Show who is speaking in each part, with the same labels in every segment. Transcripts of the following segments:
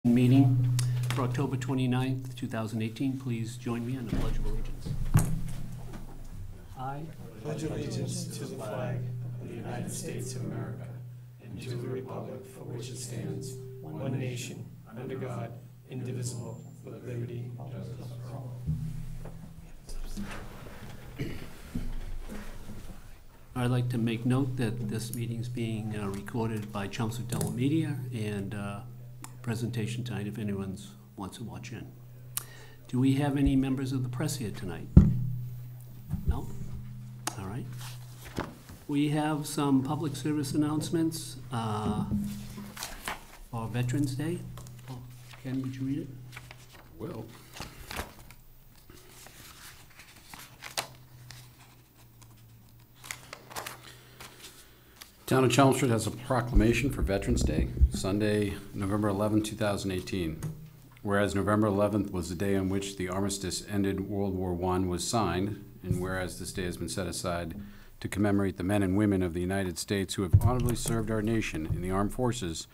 Speaker 1: Meeting for October 29th, 2018. Please join me in the Pledge of Allegiance. I
Speaker 2: pledge allegiance to the flag of the United States of America and to the republic for which it stands, one nation, under God, indivisible, with liberty and justice for all.
Speaker 1: I'd like to make note that this meeting is being recorded by Chelmsford Telemedia and presentation tonight if anyone wants to watch in. Do we have any members of the press here tonight? No? All right. We have some public service announcements for Veterans Day. Oh, Ken, would you read it?
Speaker 3: Will. Town of Chelmsford has a proclamation for Veterans Day, Sunday, November 11, 2018. Whereas November 11th was the day on which the armistice ended World War I was signed, and whereas this day has been set aside to commemorate the men and women of the United States who have honorably served our nation in the armed forces,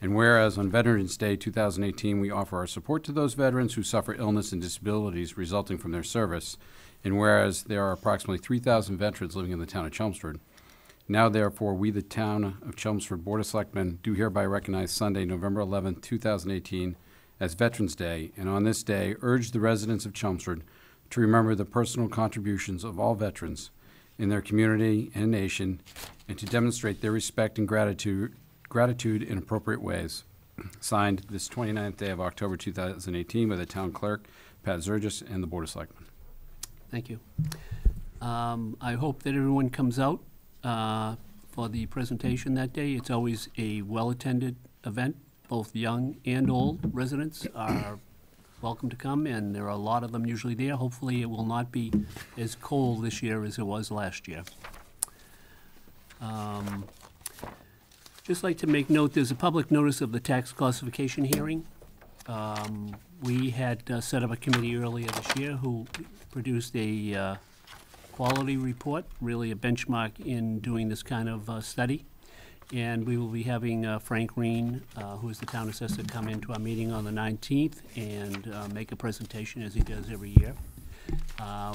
Speaker 3: and whereas on Veterans Day 2018 we offer our support to those veterans who suffer illness and disabilities resulting from their service, and whereas there are approximately 3,000 veterans living in the town of Chelmsford, now, therefore, we, the Town of Chelmsford Board of Selectmen, do hereby recognize Sunday, November 11, 2018, as Veterans Day, and on this day urge the residents of Chelmsford to remember the personal contributions of all veterans in their community and nation, and to demonstrate their respect and gratitude in appropriate ways. Signed this 29th day of October 2018 by the Town Clerk, Pat Zergis, and the Board of Selectmen.
Speaker 1: Thank you. I hope that everyone comes out for the presentation that day. It's always a well-attended event. Both young and old residents are welcome to come, and there are a lot of them usually there. Hopefully it will not be as cold this year as it was last year. Just like to make note, there's a public notice of the tax classification hearing. We had set up a committee earlier this year who produced a quality report, really a benchmark in doing this kind of study. And we will be having Frank Reen, who is the town assessor, come into our meeting on the 19th and make a presentation as he does every year.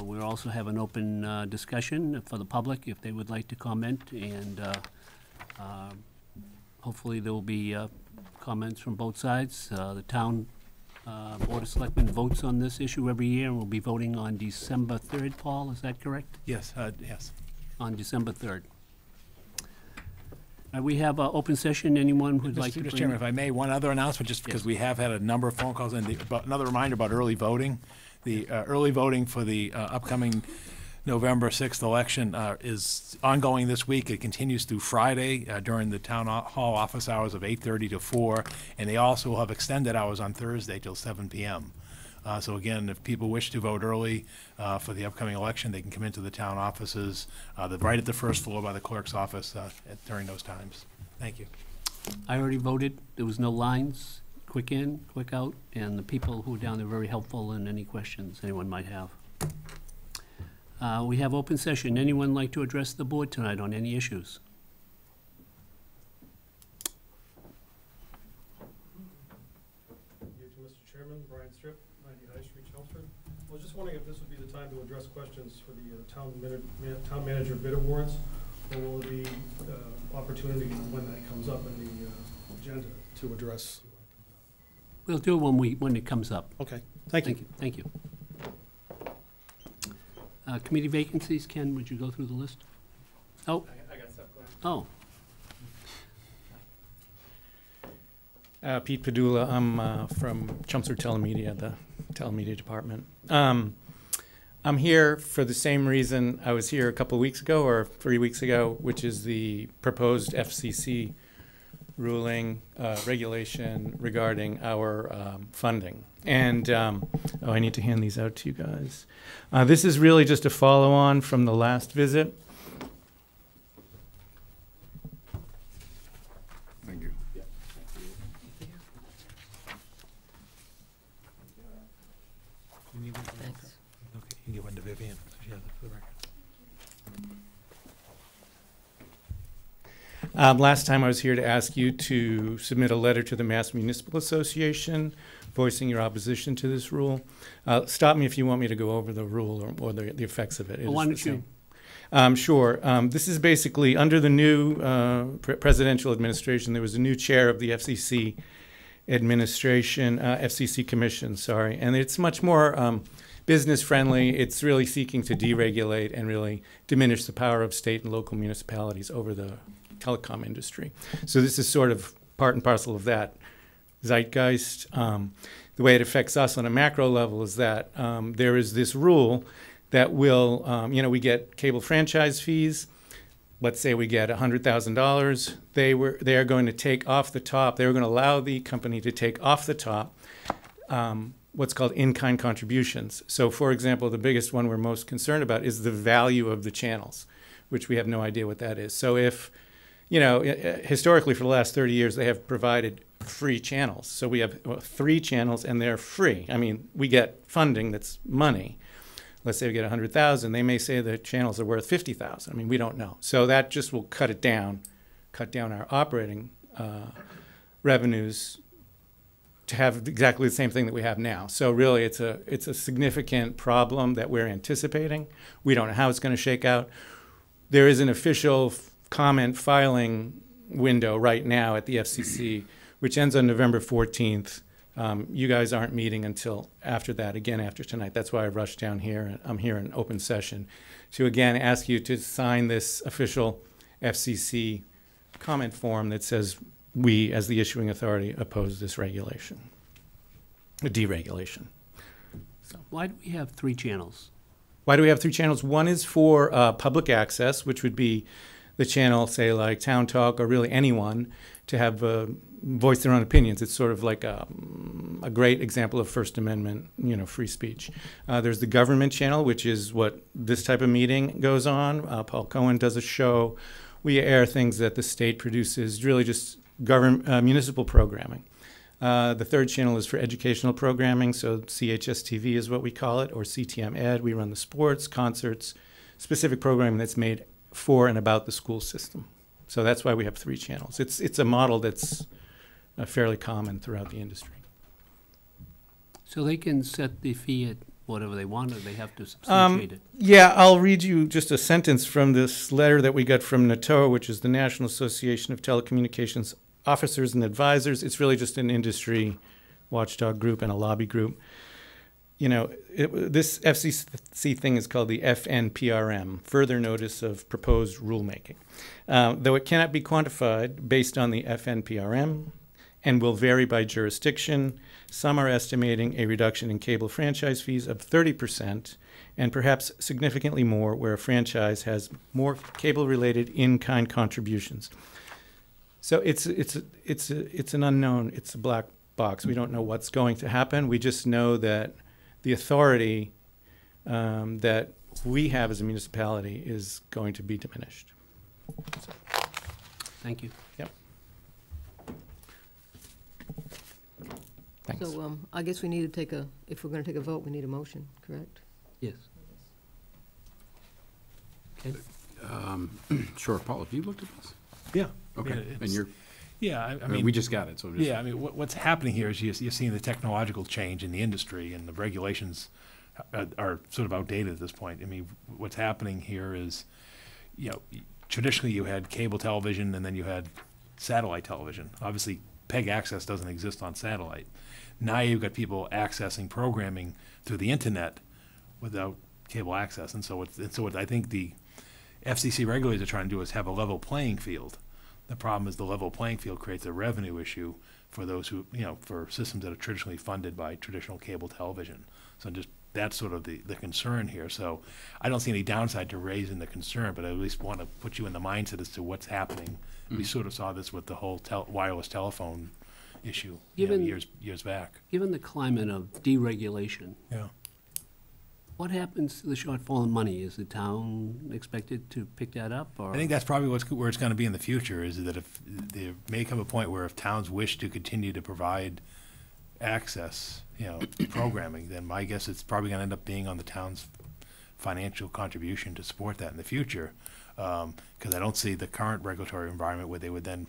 Speaker 1: We'll also have an open discussion for the public if they would like to comment, and hopefully there will be comments from both sides. The town Board of Selectmen votes on this issue every year, and we'll be voting on December 3rd, Paul, is that correct?
Speaker 4: Yes, yes.
Speaker 1: On December 3rd. We have an open session. Anyone who'd like to bring...
Speaker 4: Mr. Chairman, if I may, one other announcement, just because we have had a number of phone calls, and another reminder about early voting. The early voting for the upcoming November 6th election is ongoing this week. It continues through Friday during the town hall office hours of 8:30 to 4, and they also have extended hours on Thursday till 7 p.m. So again, if people wish to vote early for the upcoming election, they can come into the town offices. They're right at the first floor by the clerk's office during those times. Thank you.
Speaker 1: I already voted. There was no lines, quick in, quick out, and the people who were down there were very helpful in any questions anyone might have. We have open session. Anyone like to address the board tonight on any issues?
Speaker 5: Thank you, Mr. Chairman. Brian Strip, 90 High Street, Chelmsford. I was just wondering if this would be the time to address questions for the town manager bid awards, or will there be opportunity when that comes up in the agenda to address?
Speaker 1: We'll do it when it comes up.
Speaker 5: Okay. Thank you.
Speaker 1: Thank you. Committee vacancies, Ken, would you go through the list? Oh.
Speaker 6: I got stuff going.
Speaker 1: Oh.
Speaker 6: Pete Padula, I'm from Chelmsford Telemedia, the telemedia department. I'm here for the same reason I was here a couple of weeks ago or 3 weeks ago, which is the proposed FCC ruling regulation regarding our funding. And, I need to hand these out to you guys. This is really just a follow-on from the last visit.
Speaker 3: Thank you.
Speaker 4: You need
Speaker 1: Thanks.
Speaker 4: Okay, you can give one to Vivian. So she has it for the record.
Speaker 6: Last time I was here to ask you to submit a letter to the Mass Municipal Association voicing your opposition to this rule. Stop me if you want me to go over the rule or the effects of it.
Speaker 1: Well, why don't you?
Speaker 6: Sure. This is basically under the new presidential administration. There was a new chair of the FCC administration, FCC commission, sorry, and it's much more business friendly. It's really seeking to deregulate and really diminish the power of state and local municipalities over the telecom industry. So this is sort of part and parcel of that zeitgeist. The way it affects us on a macro level is that there is this rule that will, we get cable franchise fees. Let's say we get $100,000. They are going to take off the top. They were going to allow the company to take off the top what's called in-kind contributions. So, for example, the biggest one we're most concerned about is the value of the channels, which we have no idea what that is. So if, historically for the last 30 years, they have provided free channels. So we have 3 channels and they're free. I mean, we get funding that's money. Let's say we get 100,000. They may say the channels are worth 50,000. I mean, we don't know. So that just will cut down our operating revenues to have exactly the same thing that we have now. So really, it's a significant problem that we're anticipating. We don't know how it's going to shake out. There is an official comment filing window right now at the FCC, which ends on November 14th. You guys aren't meeting until after that, again, after tonight. That's why I rushed down here, and I'm here in open session to, again, ask you to sign this official FCC comment form that says we, as the issuing authority, oppose this regulation, deregulation. So.
Speaker 1: Why do we have 3 channels?
Speaker 6: Why do we have 3 channels? One is for public access, which would be the channel, say, like Town Talk or really anyone, to have voice their own opinions. It's sort of like a great example of First Amendment, free speech. There's the government channel, which is what this type of meeting goes on. Paul Cohen does a show. We air things that the state produces, really just municipal programming. The third channel is for educational programming, so CHS-TV is what we call it, or CTM Ed. We run the sports, concerts, specific programming that's made for and about the school system. So that's why we have 3 channels. It's a model that's fairly common throughout the industry.
Speaker 1: So they can set the fee at whatever they want, or they have to substantiate it?
Speaker 6: Yeah, I'll read you just a sentence from this letter that we got from NATOA, which is the National Association of Telecommunications Officers and Advisors. It's really just an industry watchdog group and a lobby group. This FCC thing is called the FNPRM, Further Notice of Proposed Rulemaking. Though it cannot be quantified based on the FNPRM and will vary by jurisdiction, some are estimating a reduction in cable franchise fees of 30% and perhaps significantly more where a franchise has more cable-related in-kind contributions. So it's an unknown. It's a black box. We don't know what's going to happen. We just know that the authority that we have as a municipality is going to be diminished. So.
Speaker 1: Thank you.
Speaker 6: Yep. Thanks.
Speaker 7: So I guess we need to if we're going to take a vote, we need a motion, correct?
Speaker 1: Yes. Okay.
Speaker 3: Sure, Paul, have you looked at this?
Speaker 4: Yeah.
Speaker 3: Okay,
Speaker 4: Yeah,
Speaker 3: and you're,
Speaker 4: I mean,
Speaker 3: we just got it, so.
Speaker 4: yeah, I mean, what's happening here is you're seeing the technological change in the industry, and the regulations are sort of outdated at this point. I mean, what's happening here is, traditionally you had cable television and then you had satellite television. Obviously, PEG access doesn't exist on satellite. Now you've got people accessing programming through the internet without cable access, and so what I think the FCC regulators are trying to do is have a level playing field. The problem is the level playing field creates a revenue issue for those who, for systems that are traditionally funded by traditional cable television. So just that's sort of the concern here. So I don't see any downside to raising the concern, but I at least want to put you in the mindset as to what's happening. We sort of saw this with the whole wireless telephone issue years back.
Speaker 1: Given the climate of deregulation,
Speaker 4: Yeah.
Speaker 1: what happens to the shortfall in money? Is the town expected to pick that up? Or?
Speaker 4: I think that's probably where it's going to be in the future, is that if there may come a point where if towns wish to continue to provide access, programming, then my guess it's probably going to end up being on the town's financial contribution to support that in the future. Because I don't see the current regulatory environment where they would then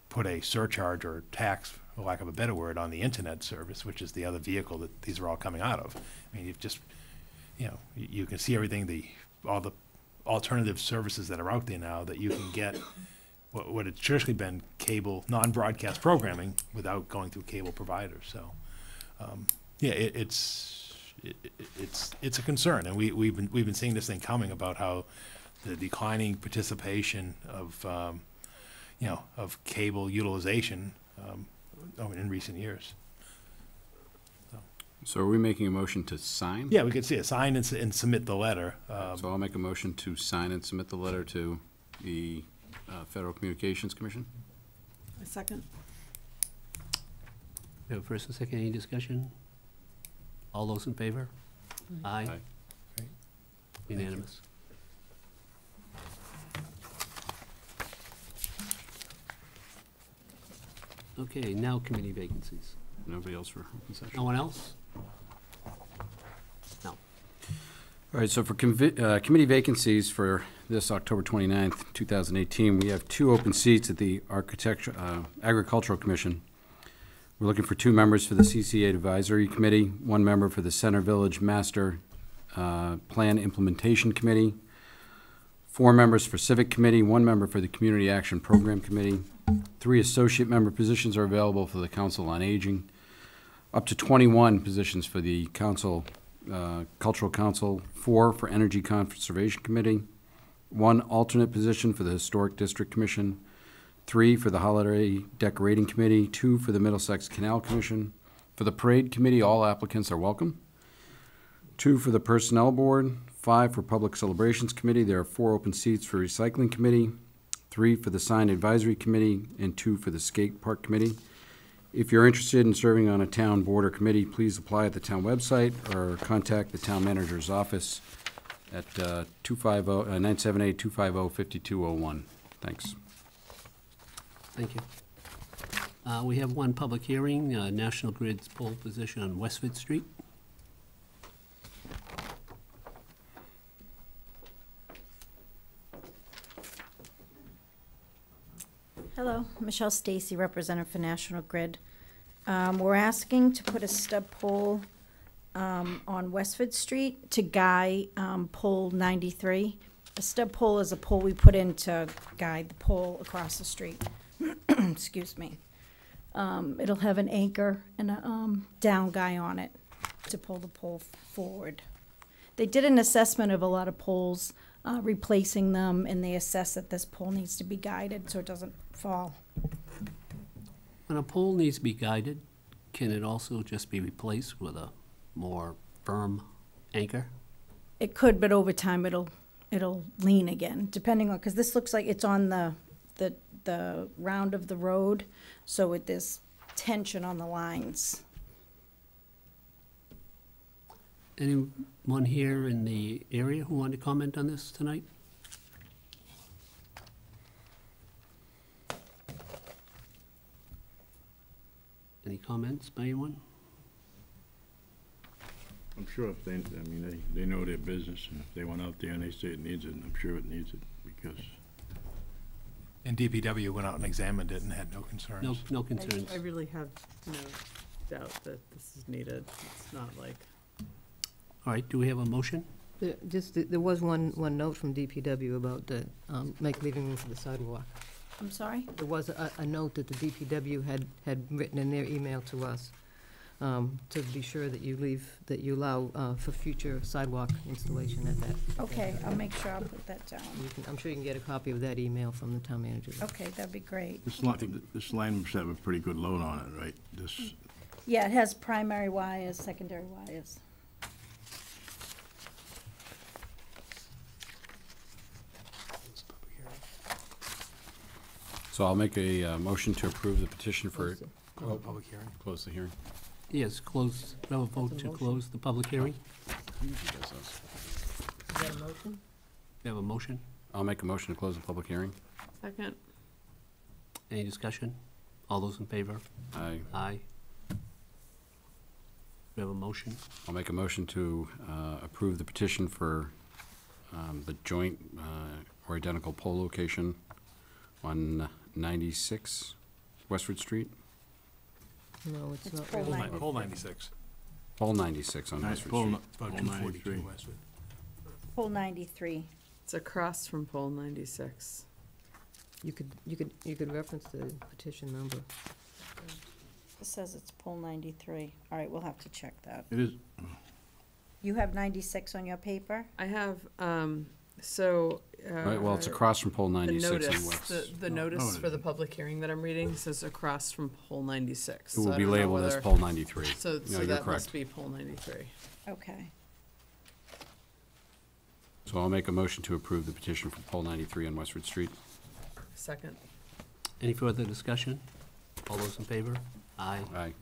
Speaker 4: put a surcharge or tax, for lack of a better word, on the internet service, which is the other vehicle that these are all coming out of. I mean, you've just, you can see everything, all the alternative services that are out there now that you can get what had traditionally been cable, non-broadcast programming without going through cable providers. So, yeah, it's a concern, and we've been seeing this thing coming about how the declining participation of of cable utilization in recent years.
Speaker 3: So are we making a motion to sign?
Speaker 4: Yeah, we could see it, sign and submit the letter.
Speaker 3: So I'll make a motion to sign and submit the letter to the Federal Communications Commission.
Speaker 8: A second.
Speaker 1: We have a first and second, any discussion? All those in favor? Aye.
Speaker 3: Aye.
Speaker 4: Great.
Speaker 1: Unanimous. Okay, now committee vacancies.
Speaker 3: Nobody else for open session?
Speaker 1: No one else? No.
Speaker 3: All right, so for committee vacancies for this October 29th, 2018, we have 2 open seats at the Agricultural Commission. We're looking for 2 members for the CCA Advisory Committee, 1 member for the Center Village Master Plan Implementation Committee, 4 members for Civic Committee, 1 member for the Community Action Program Committee. 3 associate member positions are available for the Council on Aging. Up to 21 positions for the Council, Cultural Council, 4 for Energy Conservation Committee, 1 alternate position for the Historic District Commission, 3 for the Holiday Decorating Committee, 2 for the Middlesex Canal Commission. For the Parade Committee, all applicants are welcome. 2 for the Personnel Board, 5 for Public Celebrations Committee. There are 4 open seats for Recycling Committee, 3 for the Sign Advisory Committee, and 2 for the Skate Park Committee. If you're interested in serving on a town board or committee, please apply at the town website or contact the town manager's office at 978-250-5201. Thanks.
Speaker 1: Thank you. We have 1 public hearing, National Grid's pole position on Westford Street.
Speaker 9: Hello, Michelle Stacy, representative for National Grid. We're asking to put a stub pole on Westford Street to guide pole 93. A stub pole is a pole we put in to guide the pole across the street. Excuse me. It'll have an anchor and a down guy on it to pull the pole forward. They did an assessment of a lot of poles, replacing them, and they assessed that this pole needs to be guided so it doesn't fall.
Speaker 1: When a pole needs to be guided, can it also just be replaced with a more firm anchor?
Speaker 9: It could, but over time it'll lean again, depending on, because this looks like it's on the round of the road, so there's tension on the lines.
Speaker 1: Anyone here in the area who want to comment on this tonight? Any comments by anyone?
Speaker 10: I'm sure if they know their business, and if they went out there and they say it needs it, I'm sure it needs it, because
Speaker 4: And DPW went out and examined it and had no concerns.
Speaker 1: No concerns.
Speaker 8: I really have no doubt that this is needed. It's not like,
Speaker 1: All right, do we have a motion?
Speaker 7: There was one note from DPW about the, leaving room for the sidewalk.
Speaker 9: I'm sorry?
Speaker 7: There was a note that the DPW had written in their email to us, to be sure that you allow for future sidewalk installation at that.
Speaker 9: Okay, I'll make sure I'll put that down.
Speaker 7: I'm sure you can get a copy of that email from the town manager.
Speaker 9: Okay, that'd be great.
Speaker 10: this line must have a pretty good load on it, right? This,
Speaker 9: Yeah, it has primary wires, secondary wires.
Speaker 3: So I'll make a motion to approve the petition for,
Speaker 4: Public hearing.
Speaker 3: close the hearing.
Speaker 1: Yes, close, we have a vote to close the public hearing.
Speaker 3: Usually does those.
Speaker 7: Is that a motion?
Speaker 1: We have a motion.
Speaker 3: I'll make a motion to close the public hearing.
Speaker 8: second,
Speaker 1: Any discussion? All those in favor?
Speaker 3: Aye.
Speaker 1: Aye. We have a motion.
Speaker 3: I'll make a motion to approve the petition for the joint or identical pole location on 96 Westford Street.
Speaker 7: No, it's
Speaker 9: It's
Speaker 7: not
Speaker 9: pole
Speaker 7: really.
Speaker 9: 90.
Speaker 4: Pole 96.
Speaker 3: Pole 96 on Westford
Speaker 10: Pole
Speaker 3: Street.
Speaker 4: It's about
Speaker 10: Pole
Speaker 4: 242
Speaker 10: 93.
Speaker 4: Westwood.
Speaker 9: Pole 93.
Speaker 8: It's across from pole 96.
Speaker 7: You could reference the petition number.
Speaker 9: It says it's pole 93. All right, we'll have to check that.
Speaker 10: It is,
Speaker 9: You have 96 on your paper?
Speaker 8: I have, so.
Speaker 3: Right, well, it's across from pole
Speaker 8: The
Speaker 3: 96 on
Speaker 8: notice,
Speaker 3: West.
Speaker 8: the
Speaker 10: No,
Speaker 8: notice
Speaker 10: it
Speaker 8: for the
Speaker 10: isn't.
Speaker 8: public hearing that I'm reading says across from pole 96.
Speaker 3: It
Speaker 8: so
Speaker 3: will
Speaker 8: I
Speaker 3: be
Speaker 8: don't know
Speaker 3: labeled as
Speaker 8: whether-
Speaker 3: pole 93.
Speaker 8: So,
Speaker 3: No,
Speaker 8: so
Speaker 3: you're
Speaker 8: that
Speaker 3: correct.
Speaker 8: must be pole 93.
Speaker 9: Okay.
Speaker 3: So I'll make a motion to approve the petition for pole 93 on Westford Street.
Speaker 8: Second.
Speaker 1: Any further discussion? All those in favor? Aye.
Speaker 3: Aye.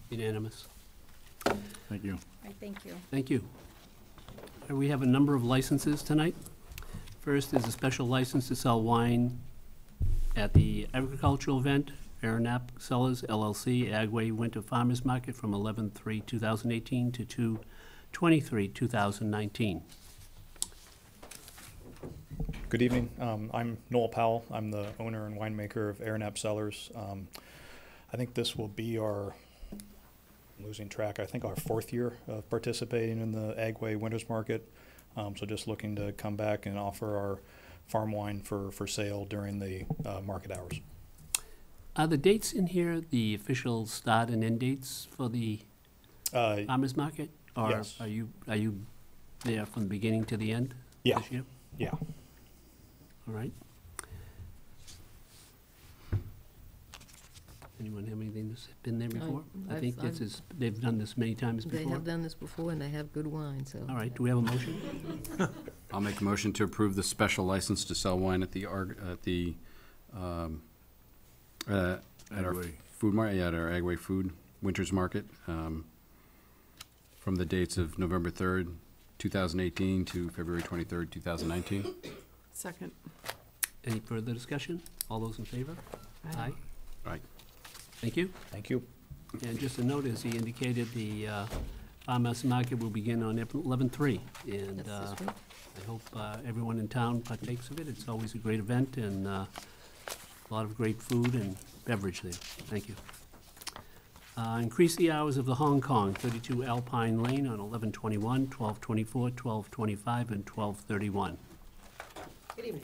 Speaker 1: Unanimous.
Speaker 10: thank you.
Speaker 9: All right, thank you.
Speaker 1: Thank you. We have a number of licenses tonight. First is a special license to sell wine at the agricultural event, Aranap Sellers LLC, Agway Winter Farmers Market from 11/3/2018 to 2/23/2019.
Speaker 11: Good evening. I'm Noel Powell. I'm the owner and winemaker of Aranap Cellars. I think this will be our, I'm losing track, I think our 4th year of participating in the Agway Winters Market. So just looking to come back and offer our farm wine for sale during the market hours.
Speaker 1: Are the dates in here the official start and end dates for the farmers market? Or
Speaker 11: Yes.
Speaker 1: are you there from the beginning to the end
Speaker 11: Yeah.
Speaker 1: this year?
Speaker 11: Yeah.
Speaker 1: All right. Anyone have anything that's been there before? I think this is, they've done this many times
Speaker 7: They
Speaker 1: before.
Speaker 7: have done this before, and they have good wine, so.
Speaker 1: All right, do we have a motion?
Speaker 3: I'll make a motion to approve the special license to sell wine at the at our
Speaker 10: Agway.
Speaker 3: food market, at our Agway Food Winters Market, from the dates of November 3rd, 2018 to February 23rd, 2019.
Speaker 8: Second.
Speaker 1: Any further discussion? All those in favor? Aye.
Speaker 3: Aye.
Speaker 1: Thank you.
Speaker 11: Thank you.
Speaker 1: And just a note, as he indicated, the farmers market will begin on April 11/3. And
Speaker 7: That's this week.
Speaker 1: I hope everyone in town partakes of it. It's always a great event and a lot of great food and beverage there. Thank you. Increase the hours of the Hong Kong, 32 Alpine Lane on 11/21, 12/24, 12/25, and 12/31.
Speaker 12: Good evening.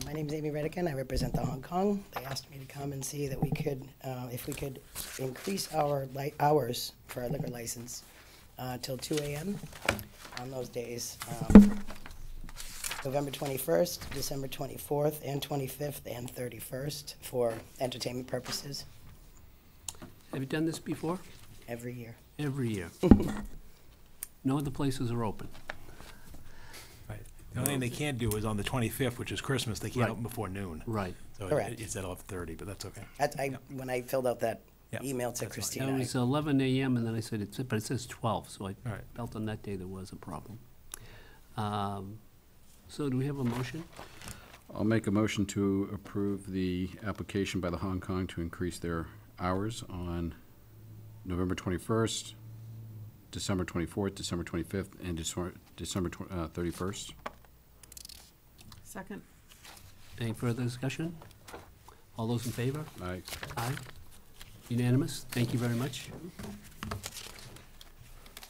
Speaker 12: My name is Amy Redican. I represent the Hong Kong. They asked me to come and see that we could, if we could increase our hours for our liquor license till 2 a.m. on those days. November 21st, December 24th, and 25th, and 31st for entertainment purposes
Speaker 1: Have you done this before?
Speaker 12: every year.
Speaker 1: Every year. No other places are open.
Speaker 4: Right. The only thing they can't do is on the 25th, which is Christmas, they can't
Speaker 1: Right.
Speaker 4: open before noon.
Speaker 1: Right.
Speaker 4: So
Speaker 12: Correct.
Speaker 4: it's at 11:30, but that's okay.
Speaker 12: When I filled out that
Speaker 4: Yeah,
Speaker 12: email to
Speaker 4: that's fine.
Speaker 12: Christina,
Speaker 1: It was 11 a.m. and then I said, but it says 12, so I
Speaker 4: All right.
Speaker 1: felt on that day there was a problem. So do we have a motion?
Speaker 3: I'll make a motion to approve the application by the Hong Kong to increase their hours on November 21st, December 24th, December 25th, and December 31st.
Speaker 8: Second.
Speaker 1: Any further discussion? All those in favor?
Speaker 3: Aye.
Speaker 1: Aye. Unanimous. Thank you very much.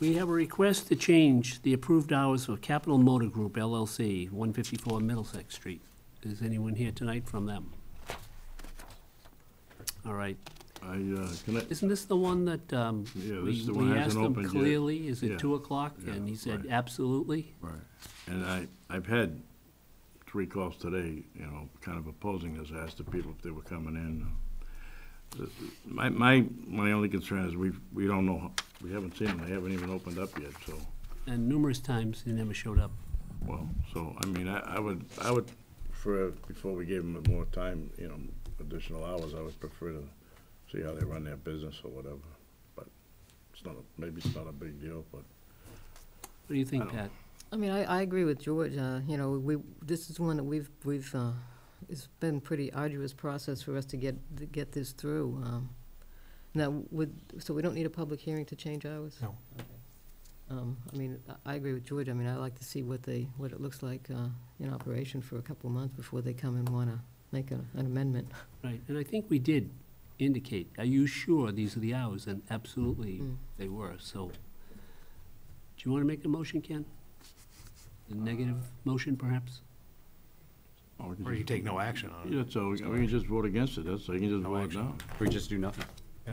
Speaker 1: We have a request to change the approved hours for Capital Motor Group LLC, 154 Middlesex Street. Is anyone here tonight from them? All right.
Speaker 10: Can I,
Speaker 1: Isn't this the one that
Speaker 10: Yeah, this is the one
Speaker 1: we
Speaker 10: that
Speaker 1: asked
Speaker 10: hasn't
Speaker 1: him
Speaker 10: opened yet.
Speaker 1: clearly, is
Speaker 10: Yeah.
Speaker 1: it 2 o'clock?
Speaker 10: Yeah,
Speaker 1: And he said,
Speaker 10: right.
Speaker 1: absolutely.
Speaker 10: right, and I've had 3 calls today, kind of opposing this, I asked the people if they were coming in. My only concern is we don't know, we haven't seen them, they haven't even opened up yet, so,
Speaker 1: And numerous times he never showed up.
Speaker 10: well, so, I mean, I would prefer, before we gave them more time, additional hours, I would prefer to see how they run their business or whatever, but maybe it's not a big deal, but.
Speaker 1: What do you think,
Speaker 10: I don't-
Speaker 1: Pat?
Speaker 7: I mean, I agree with George. This is one that we've it's been a pretty arduous process for us to get this through. Now, so we don't need a public hearing to change hours?
Speaker 4: No.
Speaker 7: I mean, I agree with George. I mean, I like to see what it looks like in operation for a couple of months before they come and want to make an amendment.
Speaker 1: Right, and I think we did indicate, are you sure these are the hours? And absolutely, they were, so. Do you want to make a motion, Ken? A negative motion, perhaps?
Speaker 4: Or you take no action on it.
Speaker 10: Yeah, so we can just vote against it, that's, so you can just vote it down.
Speaker 3: We just do nothing.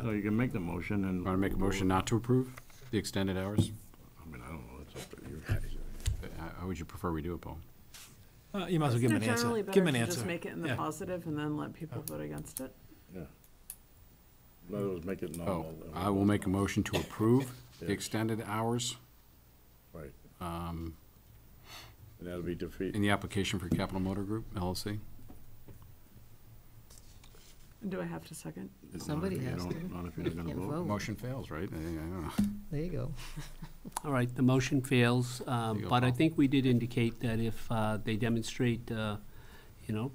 Speaker 10: So you can make the motion and.
Speaker 3: Want to make a motion not to approve the extended hours?
Speaker 10: I mean, I don't know, it's up to you guys.
Speaker 3: How would you prefer we do it, Paul?
Speaker 4: You might as well give him an
Speaker 8: Isn't it generally
Speaker 4: answer. Give him
Speaker 8: better
Speaker 4: an
Speaker 8: to
Speaker 4: answer.
Speaker 8: just make it in the
Speaker 4: Yeah.
Speaker 8: positive and then let people vote against it?
Speaker 10: Yeah. In other words, make it
Speaker 3: Oh,
Speaker 10: normal.
Speaker 3: I will make a motion to approve the
Speaker 10: Yes.
Speaker 3: extended hours
Speaker 10: Right,
Speaker 3: um,
Speaker 10: and that'll be defeat.
Speaker 3: in the application for Capital Motor Group, LLC.
Speaker 8: Do I have to second?
Speaker 7: Somebody has to.
Speaker 10: Not if you're not gonna
Speaker 7: Can't
Speaker 10: vote.
Speaker 7: vote.
Speaker 3: Motion fails, right? I don't know.
Speaker 7: There you go.
Speaker 1: All right, the motion fails,
Speaker 3: you go,
Speaker 1: but I
Speaker 3: Paul.
Speaker 1: think we did indicate that if they demonstrate, you know,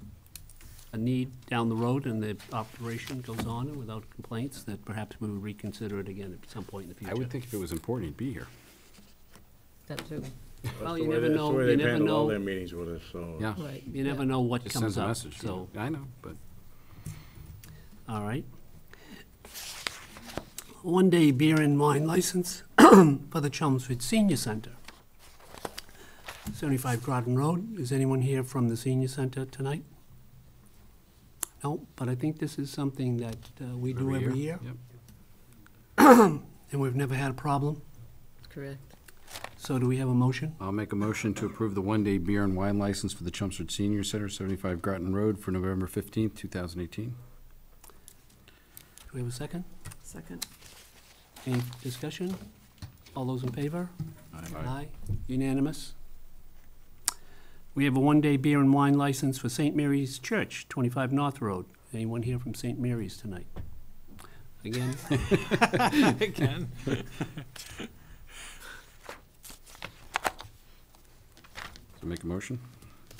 Speaker 1: a need down the road and the operation goes on and without complaints, that perhaps we would reconsider it again at some point in the future.
Speaker 3: I would think if it was important, he'd be here.
Speaker 7: That too.
Speaker 10: That's
Speaker 1: Well,
Speaker 10: the
Speaker 1: you
Speaker 10: way
Speaker 1: never
Speaker 10: they-
Speaker 1: know-
Speaker 10: That's the way
Speaker 1: you
Speaker 10: they
Speaker 1: never
Speaker 10: handle all
Speaker 1: know.
Speaker 10: their meetings with us, so.
Speaker 3: Yeah.
Speaker 7: Right.
Speaker 1: You never know what
Speaker 3: Just
Speaker 1: comes
Speaker 3: sends a
Speaker 1: up,
Speaker 3: message.
Speaker 1: so,
Speaker 3: I know, but
Speaker 1: all right. One-day beer and wine license for the Chelmsford Senior Center. 75 Groton Road. Is anyone here from the Senior Center tonight? No, but I think this is something that we do every year,
Speaker 3: Yep.
Speaker 1: and we've never had a problem.
Speaker 7: Correct.
Speaker 1: So do we have a motion?
Speaker 3: I'll make a motion to approve the one-day beer and wine license for the Chelmsford Senior Center, 75 Groton Road, for November 15th, 2018.
Speaker 1: Do we have a second?
Speaker 8: Second.
Speaker 1: Any discussion? All those in favor? Aye. Unanimous. We have a one-day beer and wine license for St. Mary's Church, 25 North Road. Anyone here from St. Mary's tonight? Again?
Speaker 4: Again.
Speaker 3: So make a motion?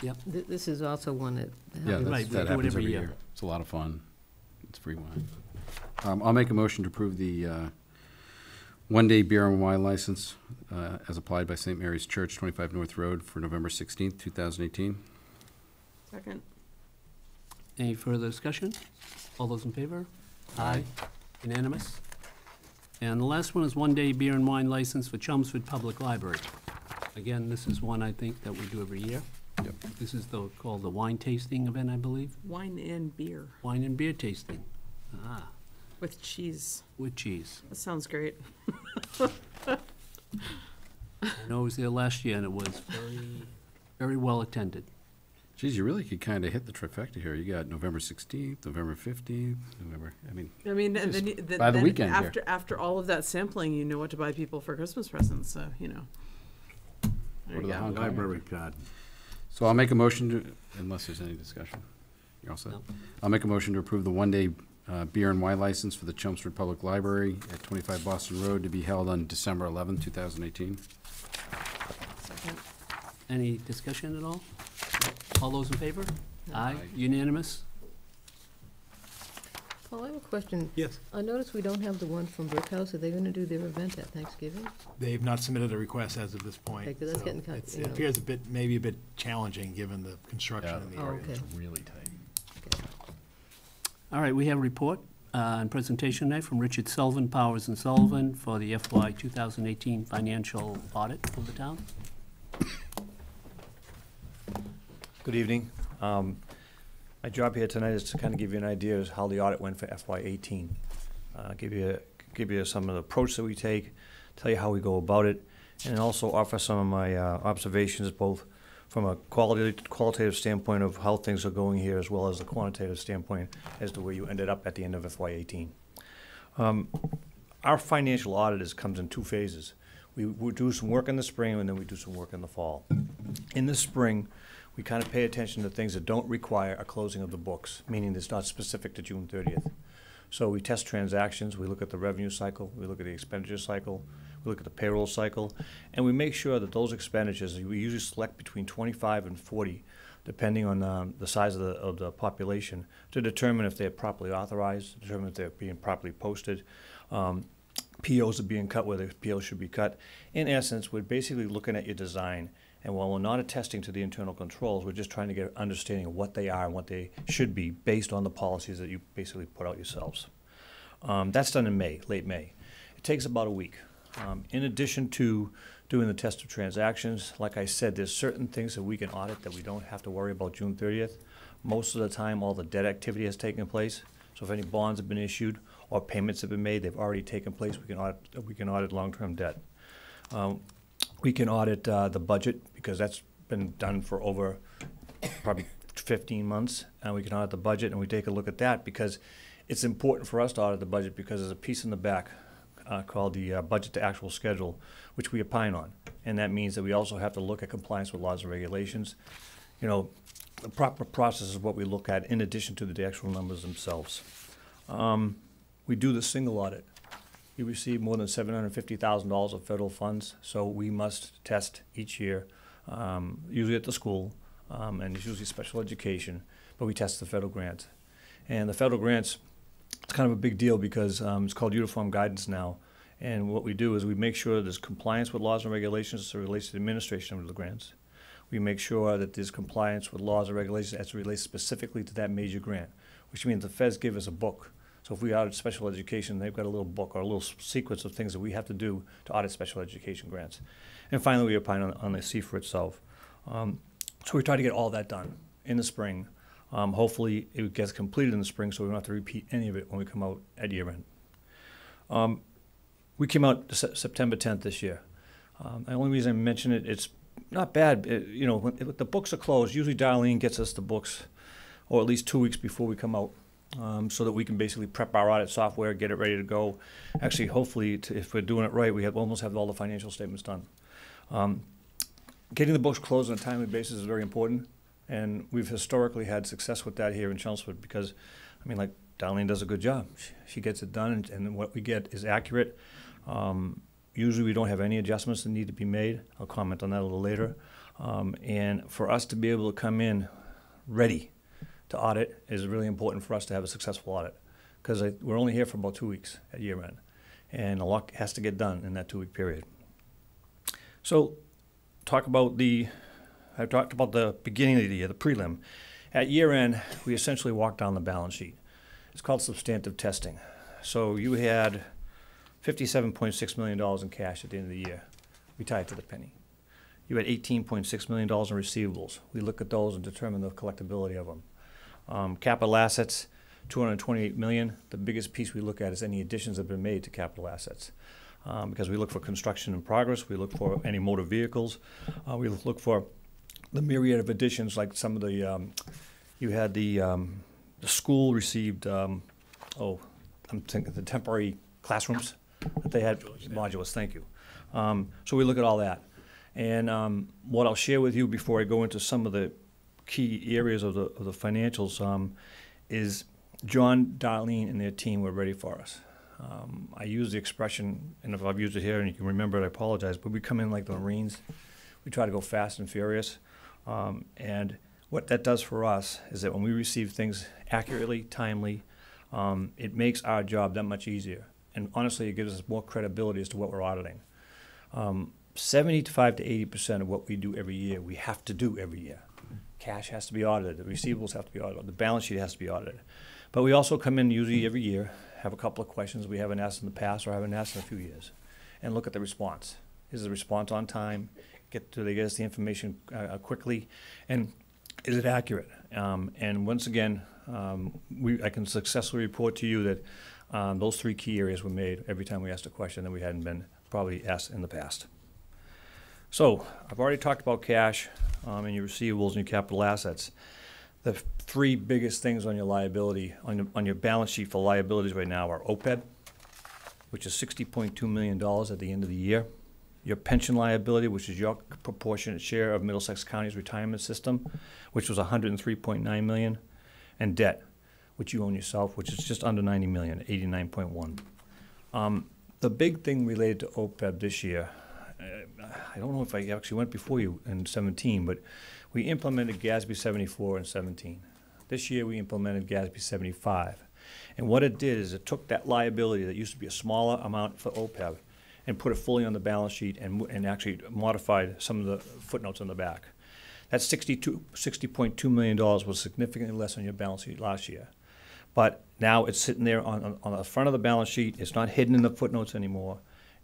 Speaker 1: Yep.
Speaker 7: This is also one that.
Speaker 3: Yeah,
Speaker 1: Right,
Speaker 3: that's-
Speaker 1: we
Speaker 3: that
Speaker 1: do it
Speaker 3: happens
Speaker 1: every
Speaker 3: every
Speaker 1: year.
Speaker 3: year. It's a lot of fun. It's free wine. I'll make a motion to approve the one-day beer and wine license as applied by St. Mary's Church, 25 North Road, for November 16th, 2018.
Speaker 8: Second.
Speaker 1: Any further discussion? All those in favor? Aye. Unanimous. And the last one is one-day beer and wine license for Chelmsford Public Library. Again, this is one I think that we do every year.
Speaker 3: Yep.
Speaker 1: This is called the wine tasting event, I believe.
Speaker 8: Wine and beer
Speaker 1: Wine and beer tasting. Ah,
Speaker 8: with cheese.
Speaker 1: with cheese.
Speaker 8: That sounds great.
Speaker 1: I know I was there last year and it was very well attended.
Speaker 3: Geez, you really could kind of hit the trifecta here. You got November 16th, November 15th, November, I mean,
Speaker 8: I mean, and
Speaker 3: Just
Speaker 8: then, then,
Speaker 3: by the
Speaker 8: then
Speaker 3: weekend here.
Speaker 8: after all of that sampling, you know what to buy people for Christmas presents. So you know. There
Speaker 3: What
Speaker 8: you
Speaker 3: are the
Speaker 8: go.
Speaker 3: Hong Kong-
Speaker 10: Library card.
Speaker 3: so I'll make a motion to, unless there's any discussion. You all set?
Speaker 1: No.
Speaker 3: I'll make a motion to approve the one-day beer and wine license for the Chelmsford Public Library at 25 Boston Road to be held on December 11th, 2018.
Speaker 8: Second.
Speaker 1: Any discussion at all? All those in favor? Aye.
Speaker 3: Aye.
Speaker 1: Unanimous?
Speaker 7: Paul, I have a question.
Speaker 4: Yes.
Speaker 7: I noticed we don't have the one from Brickhouse. Are they gonna do their event at Thanksgiving?
Speaker 4: They've not submitted a request as of this point.
Speaker 7: Okay, 'cause that's
Speaker 4: so
Speaker 7: getting cut,
Speaker 4: it's-
Speaker 7: you
Speaker 4: It
Speaker 7: know.
Speaker 4: appears maybe a bit challenging, given the construction in the
Speaker 7: Oh,
Speaker 4: area.
Speaker 7: okay.
Speaker 3: really tight.
Speaker 1: All right, we have a report and presentation tonight from Richard Sullivan, Powers and Sullivan, for the FY 2018 financial audit of the town.
Speaker 13: Good evening. My job here tonight is to kind of give you an idea of how the audit went for FY18. Give you some of the approach that we take, tell you how we go about it, and also offer some of my observations, both from a qualitative standpoint of how things are going here, as well as the quantitative standpoint as to where you ended up at the end of FY18. Our financial audit comes in two phases. We do some work in the spring, and then we do some work in the fall. In the spring, we kind of pay attention to things that don't require a closing of the books, meaning it's not specific to June 30th. So we test transactions, we look at the revenue cycle, we look at the expenditure cycle, we look at the payroll cycle, and we make sure that those expenditures, we usually select between 25 and 40, depending on the size of the population, to determine if they're properly authorized, determine if they're being properly posted. POs are being cut where the POs should be cut. In essence, we're basically looking at your design, and while we're not attesting to the internal controls, we're just trying to get an understanding of what they are and what they should be based on the policies that you basically put out yourselves. That's done in May, late May. It takes about a week. In addition to doing the test of transactions, like I said, there's certain things that we can audit that we don't have to worry about June 30th. Most of the time, all the debt activity has taken place. So if any bonds have been issued or payments have been made, they've already taken place. We can audit long-term debt. We can audit the budget because that's been done for over probably 15 months. And we can audit the budget, and we take a look at that because it's important for us to audit the budget because there's a piece in the back called the budget to actual schedule, which we opine on. And that means that we also have to look at compliance with laws and regulations. You know, the proper process is what we look at in addition to the actual numbers themselves. We do the single audit. We receive more than $750,000 of federal funds, so we must test each year, usually at the school, and it's usually special education, but we test the federal grants. And the federal grants, it's kind of a big deal because it's called uniform guidance now. And what we do is we make sure there's compliance with laws and regulations as it relates to the administration of the grants. We make sure that there's compliance with laws and regulations as it relates specifically to that major grant, which means the feds give us a book. So if we audit special education, they've got a little book or a little sequence of things that we have to do to audit special education grants. And finally, we opine on the CFR itself. So we try to get all that done in the spring. Hopefully, it gets completed in the spring so we don't have to repeat any of it when we come out at year end. We came out September 10th this year. The only reason I mention it, it's not bad. You know, when the books are closed, usually Darlene gets us the books, or at least 2 weeks before we come out, so that we can basically prep our audit software, get it ready to go. Actually, hopefully, if we're doing it right, we almost have all the financial statements done. Getting the books closed on a timely basis is very important, and we've historically had success with that here in Chelmsford because, I mean, like, Darlene does a good job. She gets it done, and what we get is accurate. Usually we don't have any adjustments that need to be made. I'll comment on that a little later. And for us to be able to come in ready to audit is really important for us to have a successful audit because we're only here for about 2 weeks at year end, and a lot has to get done in that 2-week period. So I talked about the beginning of the year, the prelim. At year end, we essentially walked down the balance sheet. It's called substantive testing. So you had $57.6 million in cash at the end of the year. We tied to the penny. You had $18.6 million in receivables. We look at those and determine the collectability of them. Capital assets, $228 million. The biggest piece we look at is any additions that have been made to capital assets. Because we look for construction in progress, we look for any motor vehicles, we look for the myriad of additions, like some of the, you had the school received, I'm thinking the temporary classrooms that they had, modulus, thank you. So we look at all that. And what I'll share with you before I go into some of the key areas of the financials is John, Darlene, and their team were ready for us. I use the expression, and if I've used it here and you can remember it, I apologize, but we come in like the Marines. We try to go fast and furious. And what that does for us is that when we receive things accurately, timely, it makes our job that much easier. And honestly, it gives us more credibility as to what we're auditing. 75 to 80% of what we do every year, we have to do every year. Cash has to be audited, the receivables have to be audited, the balance sheet has to be audited. But we also come in usually every year, have a couple of questions we haven't asked in the past or haven't asked in a few years, and look at the response. Is the response on time? Do they get us the information quickly? And is it accurate? And once again, I can successfully report to you that those 3 key areas were made every time we asked a question that we hadn't been probably asked in the past. So I've already talked about cash and your receivables and your capital assets. The 3 biggest things on your liability, on your balance sheet for liabilities right now are OPEB, which is $60.2 million at the end of the year. Your pension liability, which is your proportionate share of Middlesex County's retirement system, which was $103.9 million, and debt, which you own yourself, which is just under $90 million, $89.1. The big thing related to OPEB this year, I don't know if I actually went before you in 17, but we implemented GASB 74 in 17. This year we implemented GASB 75. And what it did is it took that liability that used to be a smaller amount for OPEB and put it fully on the balance sheet and actually modified some of the footnotes on the back. That $60.2 million was significantly less on your balance sheet last year. But now it's sitting there on the front of the balance sheet. It's not hidden in the footnotes anymore.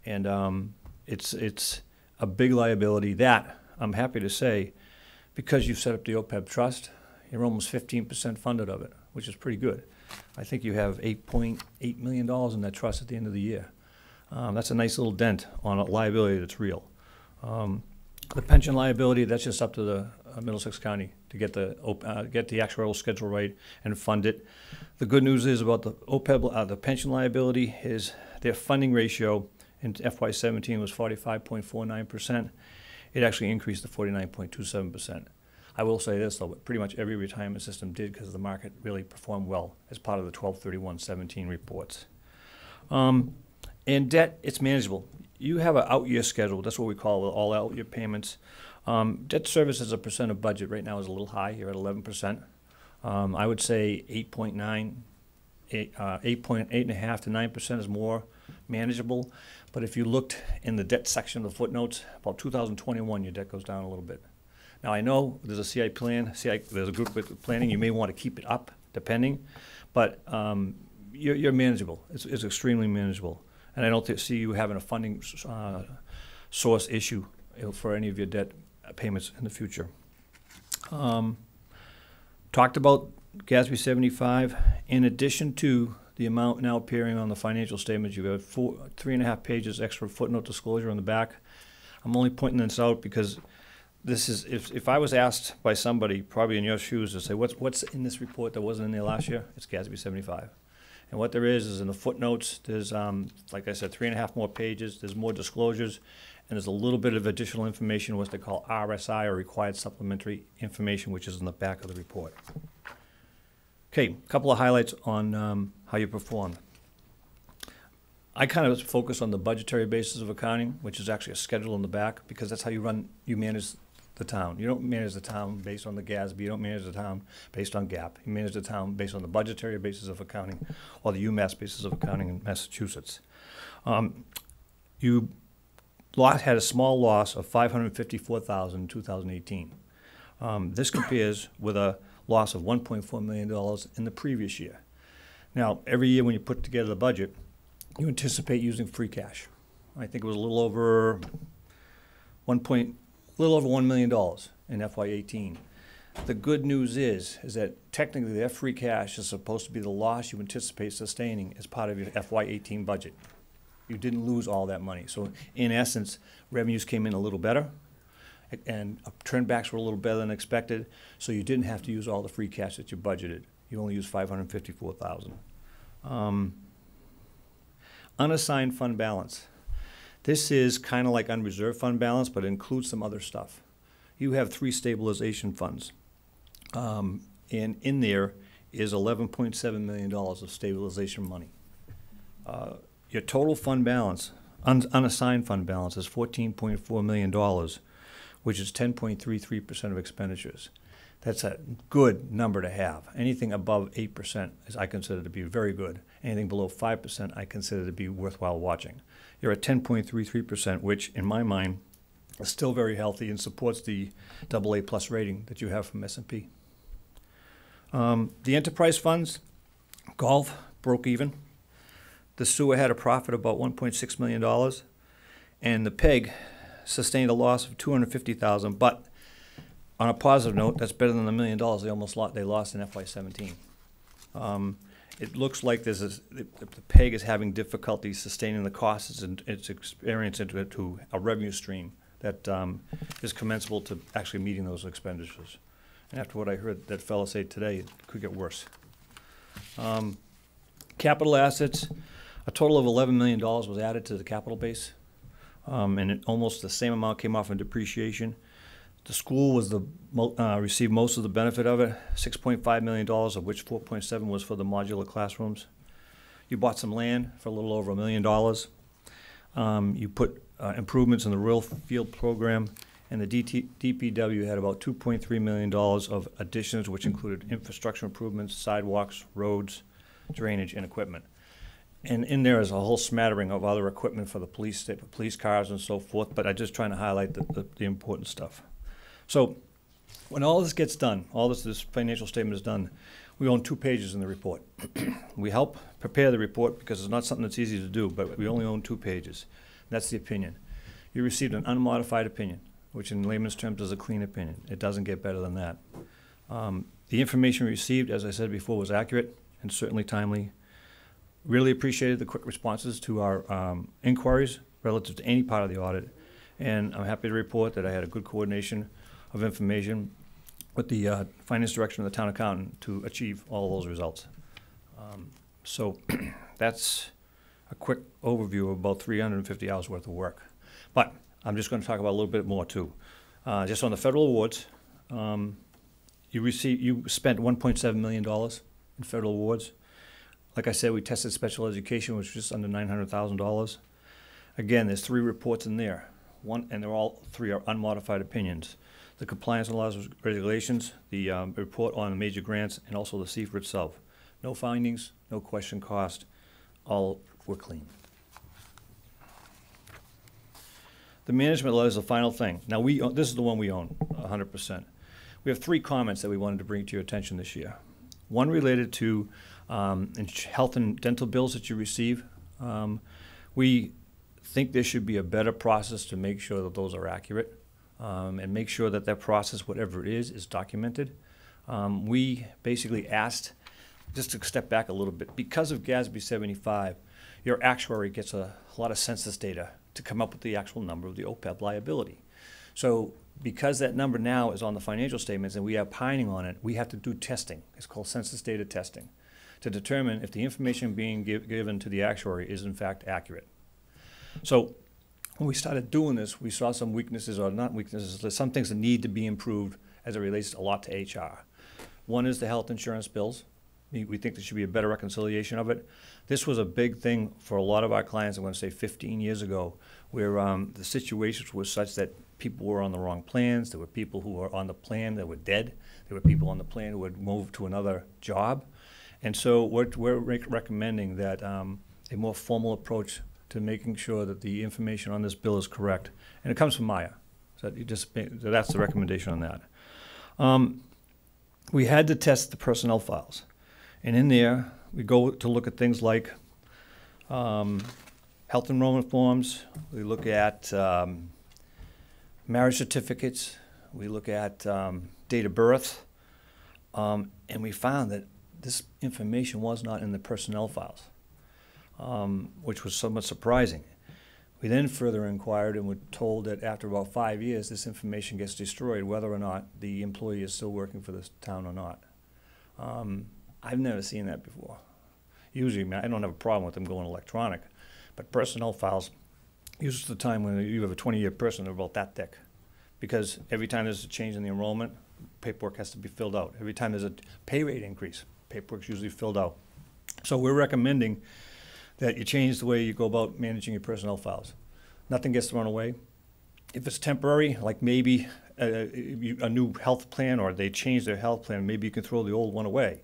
Speaker 13: And it's a big liability that, I'm happy to say, because you've set up the OPEB trust, you're almost 15% funded of it, which is pretty good. I think you have $8.8 million in that trust at the end of the year. That's a nice little dent on a liability that's real. The pension liability, that's just up to the Middlesex County to get the actuarial schedule right and fund it. The good news is about the OPEB, the pension liability, is their funding ratio in FY17 was 45.49%. It actually increased to 49.27%. I will say this, though, pretty much every retirement system did because the market really performed well as part of the 12/31/17 reports. And debt, it's manageable. You have an out-year schedule. That's what we call all out-year payments. Debt service as a percent of budget right now is a little high. You're at 11%. I would say 8.5 to 9% is more manageable. But if you looked in the debt section of the footnotes, about 2021, your debt goes down a little bit. Now, I know there's a CI plan, there's a group with planning. You may want to keep it up, depending. But you're manageable. It's extremely manageable. And I don't see you having a funding source issue for any of your debt payments in the future. Talked about GASB 75. In addition to the amount now appearing on the financial statements, you have 3.5 pages extra footnote disclosure on the back. I'm only pointing this out because this is, if I was asked by somebody, probably in your shoes, to say, what's in this report that wasn't in there last year? It's GASB 75. And what there is in the footnotes, there's, like I said, 3.5 more pages, there's more disclosures, and there's a little bit of additional information, what they call RSI, or Required Supplementary Information, which is in the back of the report. Okay, a couple of highlights on how you performed. I kind of focus on the budgetary basis of accounting, which is actually a schedule in the back, because that's how you manage the town. You don't manage the town based on the GASB. You don't manage the town based on GAAP. You manage the town based on the budgetary basis of accounting or the UMass basis of accounting in Massachusetts. You had a small loss of $554,000 in 2018. This compares with a loss of $1.4 million in the previous year. Now, every year when you put together the budget, you anticipate using free cash. I think it was a little over $1 million in FY18. The good news is that technically that free cash is supposed to be the loss you anticipate sustaining as part of your FY18 budget. You didn't lose all that money. So in essence, revenues came in a little better and turnbacks were a little better than expected, so you didn't have to use all the free cash that you budgeted. You only used $554,000. Unassigned fund balance. This is kind of like unreserved fund balance, but it includes some other stuff. You have 3 stabilization funds, and in there is $11.7 million of stabilization money. Your total fund balance, unassigned fund balance, is $14.4 million, which is 10.33% of expenditures. That's a good number to have. Anything above 8% is I consider to be very good. Anything below 5% I consider to be worthwhile watching. You're at 10.33%, which in my mind is still very healthy and supports the AA+ rating that you have from S&P. The enterprise funds, golf broke even. The sewer had a profit of about $1.6 million, and the PEG sustained a loss of $250,000. But on a positive note, that's better than the $1 million they lost in FY17. It looks like the PEG is having difficulty sustaining the costs and its experience into a revenue stream that is commensurable to actually meeting those expenditures. And after what I heard that fellow say today, it could get worse. Capital assets, a total of $11 million was added to the capital base, and almost the same amount came off in depreciation. The school was received most of the benefit of it, $6.5 million, of which $4.7 was for the modular classrooms. You bought some land for a little over $1 million. You put improvements in the rural field program, and the DPW had about $2.3 million of additions, which included infrastructure improvements, sidewalks, roads, drainage, and equipment. And in there is a whole smattering of other equipment for the police cars and so forth, but I'm just trying to highlight the important stuff. So when all this gets done, all this financial statement is done, we own 2 pages in the report. We help prepare the report because it's not something that's easy to do, but we only own 2 pages. That's the opinion. You received an unmodified opinion, which in layman's terms is a clean opinion. It doesn't get better than that. The information received, as I said before, was accurate and certainly timely. Really appreciated the quick responses to our inquiries relative to any part of the audit. And I'm happy to report that I had a good coordination of information with the finance director and the town accountant to achieve all of those results. So that's a quick overview of about 350 hours worth of work. But I'm just going to talk about a little bit more too. Just on the federal awards, you spent $1.7 million in federal awards. Like I said, we tested special education, which was just under $900,000. Again, there's 3 reports in there. And they're all 3 are unmodified opinions. The compliance and laws and regulations, the report on the major grants, and also the CFR itself. No findings, no question cost, all were clean. The management letter is the final thing. Now, this is the one we own, 100%. We have 3 comments that we wanted to bring to your attention this year. One related to health and dental bills that you receive. We think there should be a better process to make sure that those are accurate and make sure that that process, whatever it is documented. We basically asked, just to step back a little bit, because of GASB 75, your actuary gets a lot of census data to come up with the actual number of the OPEB liability. So because that number now is on the financial statements and we are pining on it, we have to do testing. It's called census data testing to determine if the information being given to the actuary is in fact accurate. So when we started doing this, we saw some weaknesses, or not weaknesses, some things that need to be improved as it relates a lot to HR. One is the health insurance bills. We think there should be a better reconciliation of it. This was a big thing for a lot of our clients, I'm going to say 15 years ago, where the situations were such that people were on the wrong plans. There were people who were on the plan that were dead. There were people on the plan who had moved to another job. And so we're recommending that a more formal approach to making sure that the information on this bill is correct. And it comes from Maya. So that's the recommendation on that. We had to test the personnel files. And in there, we go to look at things like health enrollment forms. We look at marriage certificates. We look at date of birth. And we found that this information was not in the personnel files, which was somewhat surprising. We then further inquired and were told that after about 5 years, this information gets destroyed, whether or not the employee is still working for this town or not. I've never seen that before. Usually, I don't have a problem with them going electronic, but personnel files, usually the time when you have a 20-year person, they're about that thick. Because every time there's a change in the enrollment, paperwork has to be filled out. Every time there's a pay rate increase, paperwork's usually filled out. So we're recommending that you change the way you go about managing your personnel files. Nothing gets thrown away. If it's temporary, like maybe a new health plan or they change their health plan, maybe you can throw the old one away.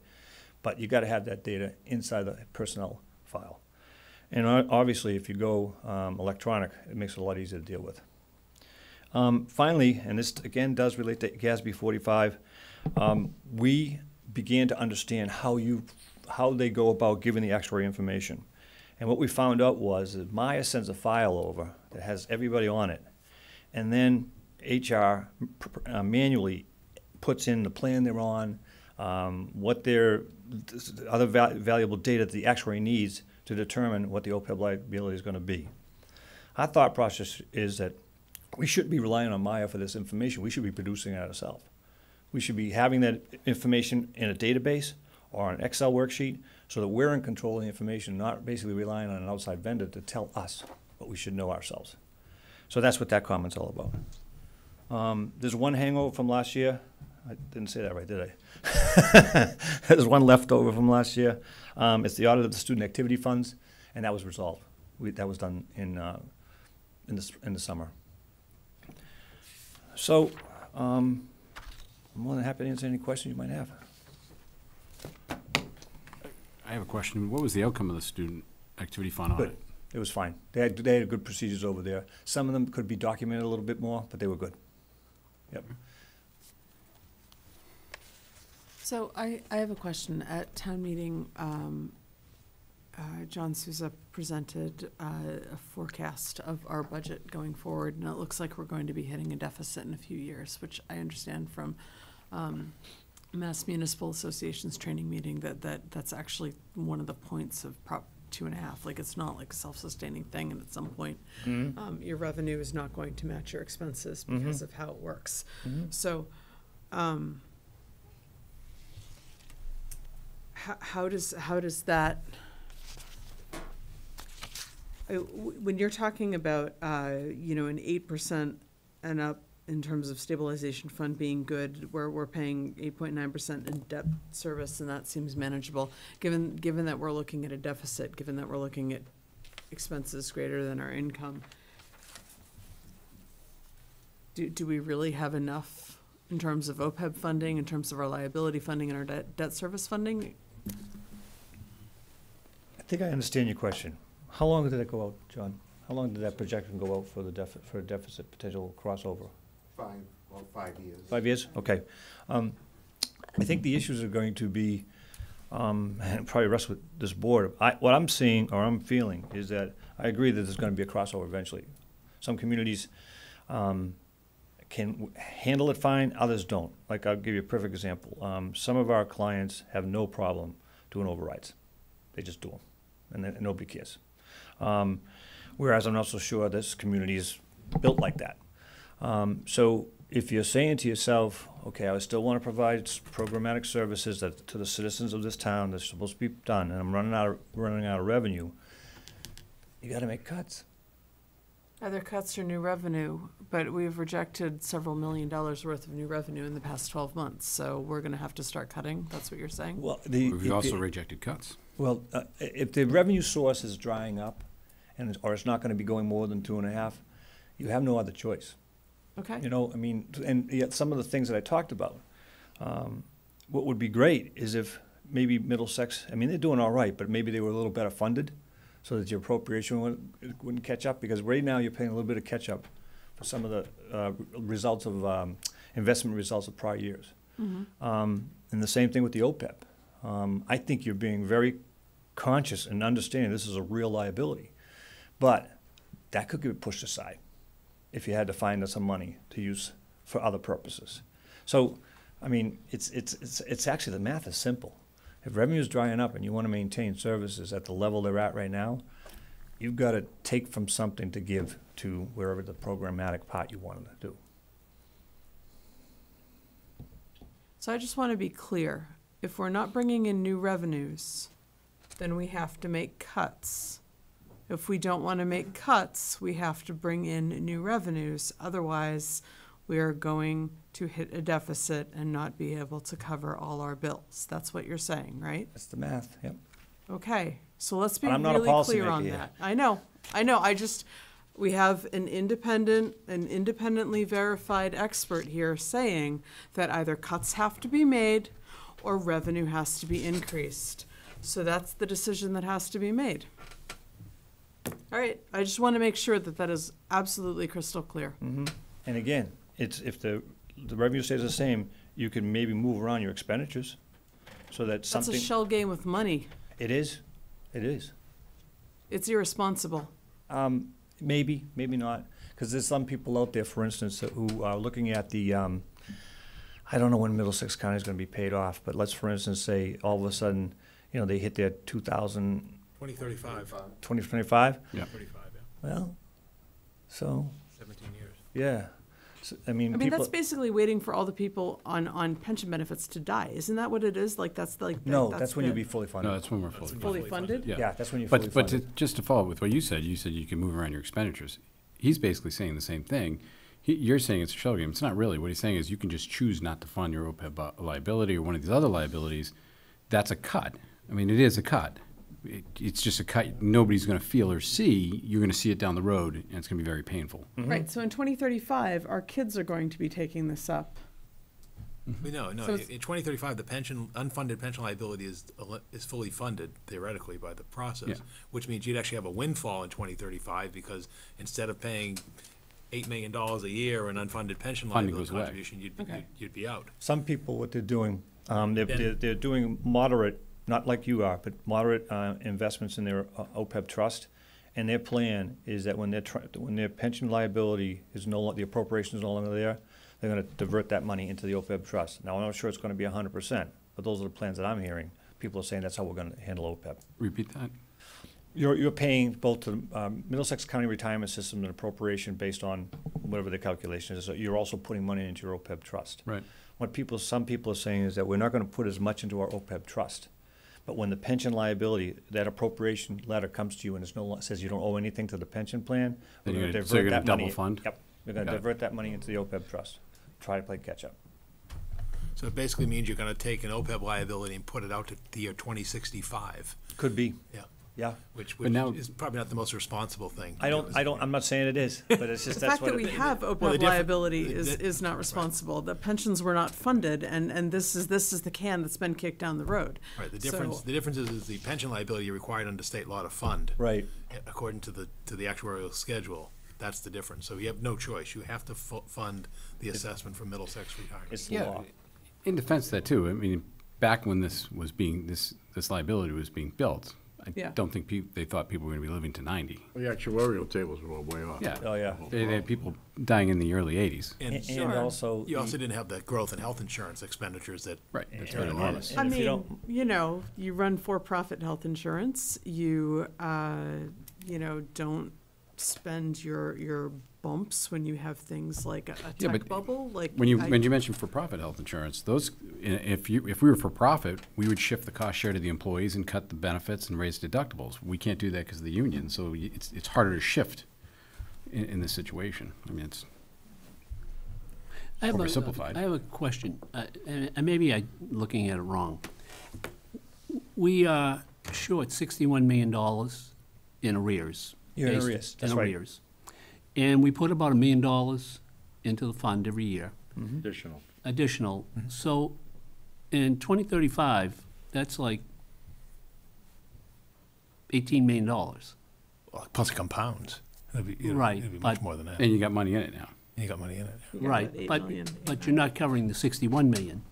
Speaker 13: But you got to have that data inside the personnel file. And obviously, if you go electronic, it makes it a lot easier to deal with. Finally, and this again does relate to GASB 45, we began to understand how they go about giving the actuary information. And what we found out was that Maya sends a file over that has everybody on it, and then HR manually puts in the plan they're on, what their other valuable data that the actuary needs to determine what the OPEB liability is going to be. Our thought process is that we shouldn't be relying on Maya for this information. We should be producing it ourselves. We should be having that information in a database or an Excel worksheet so that we're in control of the information, not basically relying on an outside vendor to tell us what we should know ourselves. So that's what that comment's all about. There's one hangover from last year. I didn't say that right, did I? There's one leftover from last year. It's the audit of the student activity funds, and that was resolved. That was done in the summer. So I'm more than happy to answer any questions you might have.
Speaker 3: I have a question. What was the outcome of the student activity fund audit?
Speaker 13: Good. It was fine. They had good procedures over there. Some of them could be documented a little bit more, but they were good. Yep.
Speaker 8: So I have a question. At town meeting, John Souza presented a forecast of our budget going forward, and it looks like we're going to be hitting a deficit in a few years, which I understand from Mass Municipal Association's training meeting that's actually one of the points of Prop 2.5. Like, it's not like a self-sustaining thing, and at some point, your revenue is not going to match your expenses because of how it works. So, how does that? When you're talking about an 8% and up in terms of stabilization fund being good, where we're paying 8.9% in debt service, and that seems manageable, given that we're looking at a deficit, given that we're looking at expenses greater than our income, do we really have enough in terms of OPEB funding, in terms of our liability funding and our debt service funding?
Speaker 13: I think I understand your question. How long did it go out, John? How long did that projection go out for the for a deficit potential crossover?
Speaker 14: 5 years.
Speaker 13: 5 years? Okay. I think the issues are going to be, and probably rest with this board. What I'm seeing or I'm feeling is that I agree that there's going to be a crossover eventually. Some communities can handle it fine, others don't. Like, I'll give you a perfect example. Some of our clients have no problem doing overrides. They just do them, and then nobody cares. Whereas I'm not so sure this community is built like that. So if you're saying to yourself, okay, I still want to provide programmatic services to the citizens of this town that's supposed to be done, and I'm running out of revenue, you got to make cuts.
Speaker 8: Either cuts or new revenue, but we've rejected several $1 million worth of new revenue in the past 12 months, so we're going to have to start cutting. That's what you're saying?
Speaker 13: Well,
Speaker 3: We've also rejected cuts.
Speaker 13: Well, if the revenue source is drying up, or it's not going to be going more than 2.5, you have no other choice.
Speaker 8: Okay.
Speaker 13: You know, I mean, and yet some of the things that I talked about, what would be great is if maybe Middlesex, I mean, they're doing all right, but maybe they were a little better funded so that your appropriation wouldn't catch up, because right now you're paying a little bit of catch up for some of the results of investment results of prior years. And the same thing with the OPEB. I think you're being very conscious and understanding this is a real liability, but that could get pushed aside if you had to find some money to use for other purposes. So, I mean, it's actually, the math is simple. If revenue is drying up and you want to maintain services at the level they're at right now, you've got to take from something to give to wherever the programmatic part you wanted to do.
Speaker 8: So I just want to be clear. If we're not bringing in new revenues, then we have to make cuts. If we don't want to make cuts, we have to bring in new revenues. Otherwise, we are going to hit a deficit and not be able to cover all our bills. That's what you're saying, right?
Speaker 13: That's the math, yep.
Speaker 8: Okay, so let's be
Speaker 13: But I'm not a
Speaker 8: really clear
Speaker 13: policymaker
Speaker 8: on
Speaker 13: here.
Speaker 8: that. I know. We have an independently verified expert here saying that either cuts have to be made or revenue has to be increased. So that's the decision that has to be made. All right, I just want to make sure that that is absolutely crystal clear.
Speaker 13: And again, it's if the revenue stays the same, you can maybe move around your expenditures so that something.
Speaker 8: That's a shell game with money.
Speaker 13: It is. It is.
Speaker 8: It's irresponsible.
Speaker 13: Maybe, maybe not, because there's some people out there, for instance, who are looking at the. I don't know when Middlesex County is going to be paid off, but let's, for instance, say all of a sudden, you know, they hit their
Speaker 4: 2035.
Speaker 13: 2025.
Speaker 3: Yeah.
Speaker 4: 35, yeah.
Speaker 13: Well, so
Speaker 4: 17 years.
Speaker 13: yeah. So, I mean,
Speaker 8: that's basically waiting for all the people on pension benefits to die. Isn't that what it is? Like, that's like.
Speaker 13: no, that's when you'll be fully funded.
Speaker 3: No, that's when we're fully funded.
Speaker 8: Fully funded?
Speaker 13: Yeah, that's when you're fully
Speaker 3: But
Speaker 13: funded.
Speaker 3: just to follow up with what you said you can move around your expenditures. He's basically saying the same thing. You're saying it's a shell game. It's not really. What he's saying is you can just choose not to fund your OPEB liability or one of these other liabilities. That's a cut. I mean, it is a cut. It's just a cut nobody's going to feel or see. You're going to see it down the road, and it's going to be very painful.
Speaker 8: Right, so in 2035, our kids are going to be taking this up.
Speaker 4: No,
Speaker 8: So it's-
Speaker 4: in 2035, the unfunded pension liability is fully funded theoretically by the process,
Speaker 3: Yeah.
Speaker 4: which means you'd actually have a windfall in 2035 because instead of paying $8 million a year in unfunded pension
Speaker 3: Funding
Speaker 4: liability
Speaker 3: goes away.
Speaker 4: contribution, you'd be out.
Speaker 13: Some people, what they're doing, they're
Speaker 4: Then-
Speaker 13: doing moderate, not like you are, but moderate investments in their OPEB trust. And their plan is that when their pension liability is the appropriation is no longer there, they're gonna divert that money into the OPEB trust. Now, I'm not sure it's gonna be 100%, but those are the plans that I'm hearing. People are saying that's how we're gonna handle OPEB.
Speaker 3: Repeat that?
Speaker 13: You're paying both the Middlesex County Retirement System an appropriation based on whatever the calculation is. So you're also putting money into your OPEB trust.
Speaker 3: Right.
Speaker 13: Some people are saying is that we're not gonna put as much into our OPEB trust. But when the pension liability, that appropriation letter comes to you and says you don't owe anything to the pension plan, we're
Speaker 3: Then
Speaker 13: gonna
Speaker 3: you're
Speaker 13: divert
Speaker 3: gonna
Speaker 13: that money.
Speaker 3: double fund?
Speaker 13: Yep, we're gonna
Speaker 3: Got it.
Speaker 13: divert that money into the OPEB trust. Try to play catch-up.
Speaker 4: So it basically means you're gonna take an OPEB liability and put it out to the year 2065.
Speaker 13: Could be,
Speaker 4: Yeah.
Speaker 13: yeah.
Speaker 4: Which
Speaker 3: now-
Speaker 4: is probably not the most responsible thing.
Speaker 13: I'm not saying it is, but it's
Speaker 8: The
Speaker 13: just, that's
Speaker 8: fact
Speaker 13: what
Speaker 8: that
Speaker 13: it
Speaker 8: we
Speaker 13: is.
Speaker 8: have
Speaker 4: Well, the
Speaker 8: OPEB
Speaker 4: different-
Speaker 8: liability
Speaker 4: the-
Speaker 8: is not responsible. The pensions were not funded, and this is the can that's been kicked down the road.
Speaker 4: Right, the
Speaker 8: So-
Speaker 4: difference is the pension liability you're required under state law to fund.
Speaker 13: Right.
Speaker 4: According to the actuarial schedule, that's the difference. So you have no choice. You have to fund the assessment for Middlesex retirement.
Speaker 13: It's the
Speaker 3: Yeah.
Speaker 13: law.
Speaker 3: In defense of that too, I mean, back when this liability was being built, I
Speaker 8: Yeah.
Speaker 3: don't think they thought people were gonna be living to 90.
Speaker 10: The actuarial tables were way off.
Speaker 3: Yeah.
Speaker 13: Oh, yeah.
Speaker 3: They had people dying in the early 80s.
Speaker 13: And
Speaker 8: Sure.
Speaker 13: also.
Speaker 4: You also didn't have the growth in health insurance expenditures that.
Speaker 3: Right.
Speaker 13: And-
Speaker 3: That's been
Speaker 13: and-
Speaker 3: enormous.
Speaker 13: and
Speaker 8: I
Speaker 13: if you
Speaker 8: mean,
Speaker 13: don't-
Speaker 8: you run for-profit health insurance, you don't spend your bumps when you have things like a
Speaker 3: Yeah,
Speaker 8: tech
Speaker 3: but
Speaker 8: bubble, like.
Speaker 3: When you mentioned for-profit health insurance, if we were for profit, we would shift the cost share to the employees and cut the benefits and raise deductibles. We can't do that because of the union, so it's harder to shift in this situation. I mean, it's oversimplified.
Speaker 1: I have a question, and maybe I'm looking at it wrong. We are short $61 million in arrears.
Speaker 13: You're in arrears, that's
Speaker 1: In
Speaker 13: right.
Speaker 1: arrears. And we put about $1 million into the fund every year,
Speaker 10: Additional.
Speaker 1: additional. So in 2035, that's like $18 million.
Speaker 4: Plus it compounds.
Speaker 1: Right,
Speaker 4: It'd be
Speaker 1: but-
Speaker 4: much more than that.
Speaker 3: And you got money in it now.
Speaker 4: And you got money in it.
Speaker 8: You got
Speaker 1: Right,
Speaker 8: about 8
Speaker 1: but,
Speaker 8: million.
Speaker 1: but you're not covering the 61 million.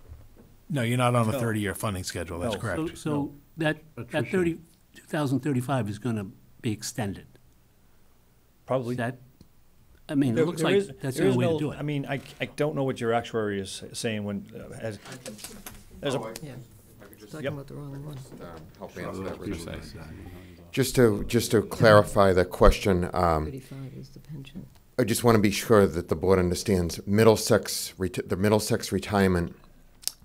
Speaker 4: No, you're not on a
Speaker 13: No.
Speaker 4: 30-year funding schedule, that's
Speaker 13: No.
Speaker 4: correct.
Speaker 1: So that 2035 is gonna be extended.
Speaker 13: Probably.
Speaker 1: Is that, I mean, it looks
Speaker 13: There is-
Speaker 1: like that's
Speaker 13: there
Speaker 1: the
Speaker 13: is
Speaker 1: only way
Speaker 13: no-
Speaker 1: to do it.
Speaker 13: I mean, I don't know what your actuary is saying when, as, there's a,
Speaker 7: Yeah, talking
Speaker 13: Yep.
Speaker 7: about the wrong one.
Speaker 14: Help answer that, Richard.
Speaker 3: Precise.
Speaker 14: Just to clarify the question,
Speaker 7: 35 is the pension.
Speaker 14: I just want to be sure that the board understands the Middlesex retirement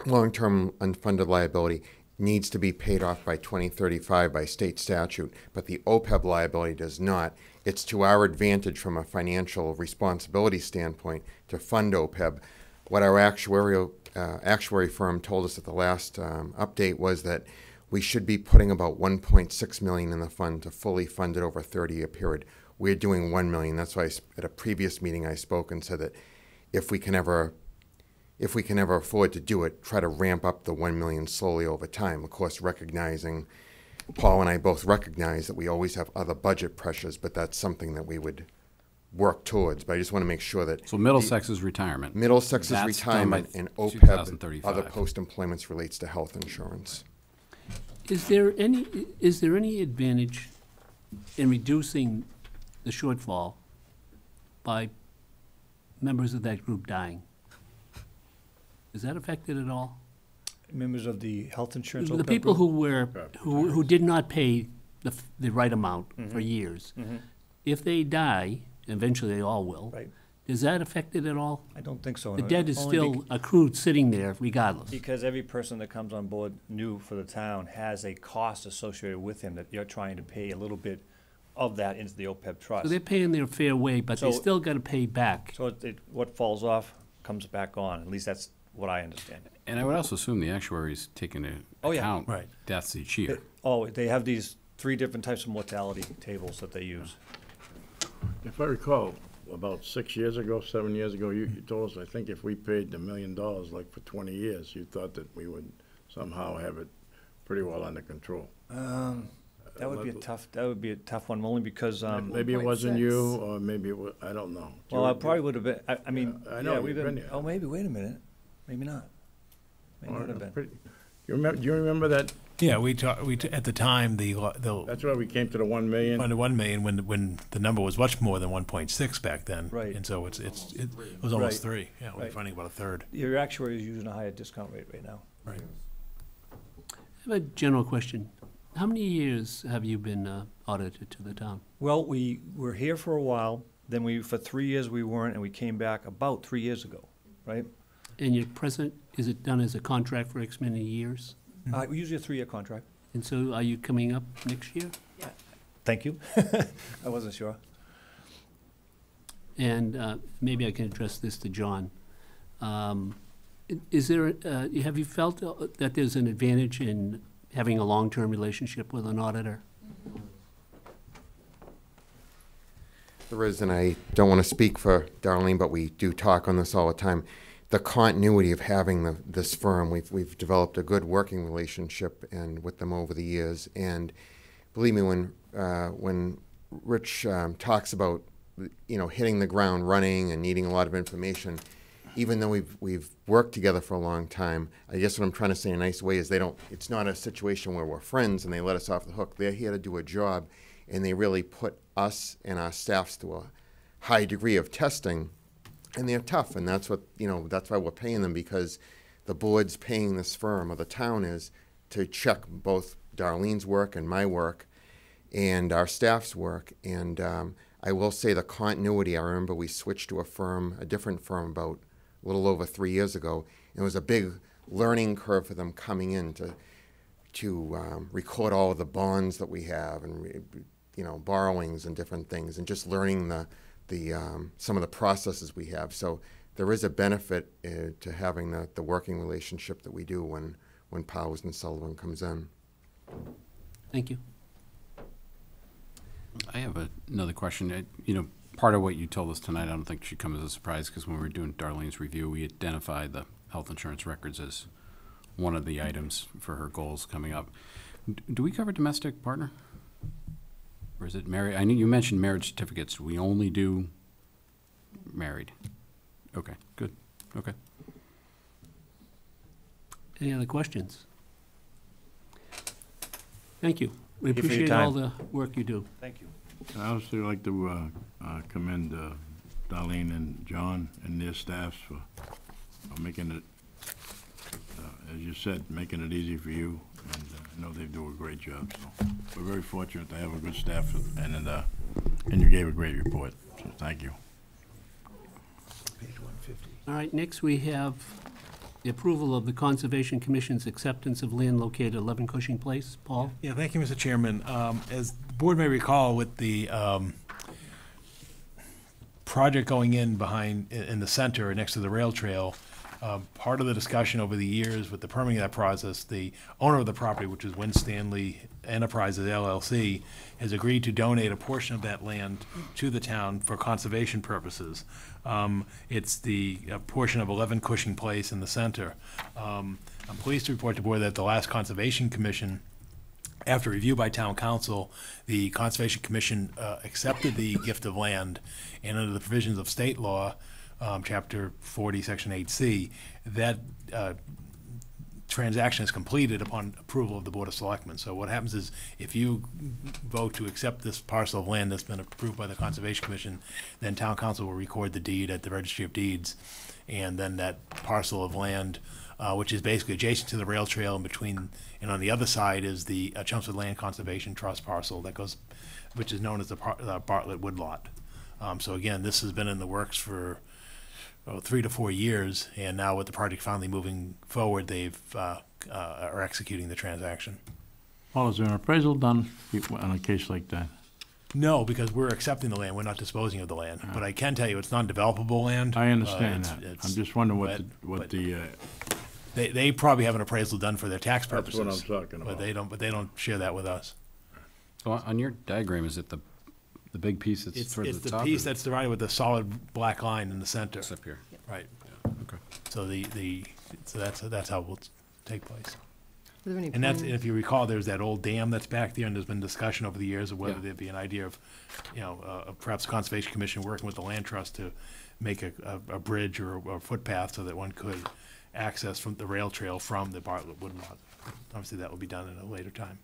Speaker 14: long-term unfunded liability needs to be paid off by 2035 by state statute, but the OPEB liability does not. It's to our advantage from a financial responsibility standpoint to fund OPEB. What our actuary firm told us at the last update was that we should be putting about $1.6 million in the fund to fully fund it over a 30-year period. We're doing $1 million. That's why at a previous meeting I spoke and said that if we can ever afford to do it, try to ramp up the $1 million slowly over time. Of course, recognizing, Paul and I both recognize that we always have other budget pressures, but that's something that we would work towards. But I just want to make sure that
Speaker 3: So Middlesex's retirement.
Speaker 14: Middlesex's
Speaker 3: That's
Speaker 14: retirement
Speaker 3: done
Speaker 14: and
Speaker 3: by
Speaker 14: OPEB,
Speaker 3: 2035.
Speaker 14: other post-employments relates to health insurance.
Speaker 1: Is there any advantage in reducing the shortfall by members of that group dying? Is that affected at all?
Speaker 13: members of the health insurance.
Speaker 1: The
Speaker 13: OPEB
Speaker 1: people
Speaker 13: group?
Speaker 1: who did not pay the right amount for years, if they die, eventually they all will,
Speaker 13: Right.
Speaker 1: is that affected at all?
Speaker 13: I don't think so.
Speaker 1: The debt is
Speaker 13: Only
Speaker 1: still accrued, sitting there regardless.
Speaker 13: Because every person that comes on board new for the town has a cost associated with him that you're trying to pay a little bit of that into the OPEB trust.
Speaker 1: So they're paying their fair way, but they
Speaker 13: So-
Speaker 1: still gotta pay back.
Speaker 13: So what falls off comes back on, at least that's what I understand.
Speaker 3: And I would also assume the actuary's taking into
Speaker 13: Oh, yeah.
Speaker 3: account
Speaker 4: Right.
Speaker 3: deaths each year.
Speaker 13: They have these 3 different types of mortality tables that they use.
Speaker 10: If I recall, about 6 years ago, 7 years ago, you told us, I think if we paid $1 million, like for 20 years, you thought that we would somehow have it pretty well under control.
Speaker 13: That would be a tough one, only because,
Speaker 10: Maybe it wasn't you, or maybe it was, I don't know.
Speaker 13: well, I probably would have been, I mean,
Speaker 10: I know,
Speaker 13: yeah, we've
Speaker 10: you've been
Speaker 13: been,
Speaker 10: here.
Speaker 13: oh, maybe, wait a minute, maybe not. Maybe not have been.
Speaker 10: Do you remember that?
Speaker 4: Yeah, at the time, the
Speaker 10: That's why we came to the 1 million.
Speaker 4: under 1 million, when the number was much more than 1.6 back then.
Speaker 13: Right.
Speaker 4: And so it was almost
Speaker 13: Right.
Speaker 4: 3. Yeah, we're
Speaker 13: Right.
Speaker 4: finding about a third.
Speaker 13: Your actuary is using a higher discount rate right now.
Speaker 4: Right.
Speaker 1: I have a general question. How many years have you been audited to the town?
Speaker 13: Well, we were here for a while, then for 3 years we weren't, and we came back about 3 years ago, right?
Speaker 1: And your present, is it done as a contract for X many years?
Speaker 13: Usually a 3-year contract.
Speaker 1: And so are you coming up next year?
Speaker 13: Thank you. I wasn't sure.
Speaker 1: And maybe I can address this to John. Is there, have you felt that there's an advantage in having a long-term relationship with an auditor?
Speaker 14: There is, and I don't want to speak for Darlene, but we do talk on this all the time. The continuity of having this firm, we've developed a good working relationship and with them over the years. And believe me, when Rich talks about hitting the ground running and needing a lot of information, even though we've worked together for a long time, I guess what I'm trying to say in a nice way is it's not a situation where we're friends and they let us off the hook. They're here to do a job, and they really put us and our staffs to a high degree of testing. And they're tough, and that's what, that's why we're paying them, because the board's paying this firm, or the town is, to check both Darlene's work and my work and our staff's work. And I will say the continuity, I remember we switched to a different firm about a little over 3 years ago. It was a big learning curve for them coming in to record all of the bonds that we have and, borrowings and different things, and just learning some of the processes we have. So there is a benefit to having the working relationship that we do when Powers and Sullivan comes in.
Speaker 1: Thank you.
Speaker 3: I have another question. Part of what you told us tonight, I don't think should come as a surprise, because when we were doing Darlene's review, we identified the health insurance records as one of the items for her goals coming up. Do we cover domestic partner? Or is it married? I know you mentioned marriage certificates. We only do married. Okay, good. Okay.
Speaker 1: Any other questions? Thank you. We
Speaker 13: Thank you for your
Speaker 1: appreciate
Speaker 13: time.
Speaker 1: all the work you do.
Speaker 13: Thank you.
Speaker 10: I also like to commend Darlene and John and their staffs for making it, as you said, making it easy for you. And I know they do a great job. So we're very fortunate to have a good staff, and you gave a great report. So thank you.
Speaker 13: Page 150.
Speaker 1: All right, next we have the approval of the Conservation Commission's acceptance of land located at 11 Cushing Place. Paul?
Speaker 4: Yeah, thank you, Mr. Chairman. As the board may recall, with the project going in the center next to the rail trail, part of the discussion over the years with the permitting of that process, the owner of the property, which is Win Stanley Enterprises LLC, has agreed to donate a portion of that land to the town for conservation purposes. It's the portion of 11 Cushing Place in the center. I'm pleased to report to the board that the last Conservation Commission, after review by town council, the Conservation Commission accepted the gift of land, and under the provisions of state law, Chapter 40, Section 8C, that transaction is completed upon approval of the Board of Selectmen. So what happens is, if you vote to accept this parcel of land that's been approved by the Conservation Commission, then town council will record the deed at the Registry of Deeds, and then that parcel of land, which is basically adjacent to the rail trail in between, and on the other side is the Chelmsford Land Conservation Trust parcel that goes, which is known as the Bartlett Woodlot. So again, this has been in the works for 3 to 4 years, and now with the project finally moving forward, they've are executing the transaction.
Speaker 10: Paul, is there an appraisal done on a case like that?
Speaker 4: No, because we're accepting the land, we're not disposing of the land. But I can tell you, it's non-developable land.
Speaker 10: I understand that. I'm just wondering
Speaker 4: but they probably have an appraisal done for their tax purposes.
Speaker 10: That's what I'm talking about.
Speaker 4: But they don't share that with us.
Speaker 3: So on your diagram, is it The big piece that's
Speaker 4: It's
Speaker 3: towards the
Speaker 4: the
Speaker 3: top?
Speaker 4: piece that's divided with the solid black line in the center.
Speaker 3: It's up here.
Speaker 4: Right.
Speaker 3: Okay.
Speaker 4: So that's how it will take place.
Speaker 7: Are there any
Speaker 4: And that's,
Speaker 7: plans?
Speaker 4: if you recall, there's that old dam that's back there, and there's been discussion over the years of whether
Speaker 3: Yeah.
Speaker 4: there'd be an idea of, perhaps Conservation Commission working with the Land Trust to make a bridge or a footpath so that one could access from the rail trail from the Bartlett Wood Lot. Obviously, that will be done at a later time.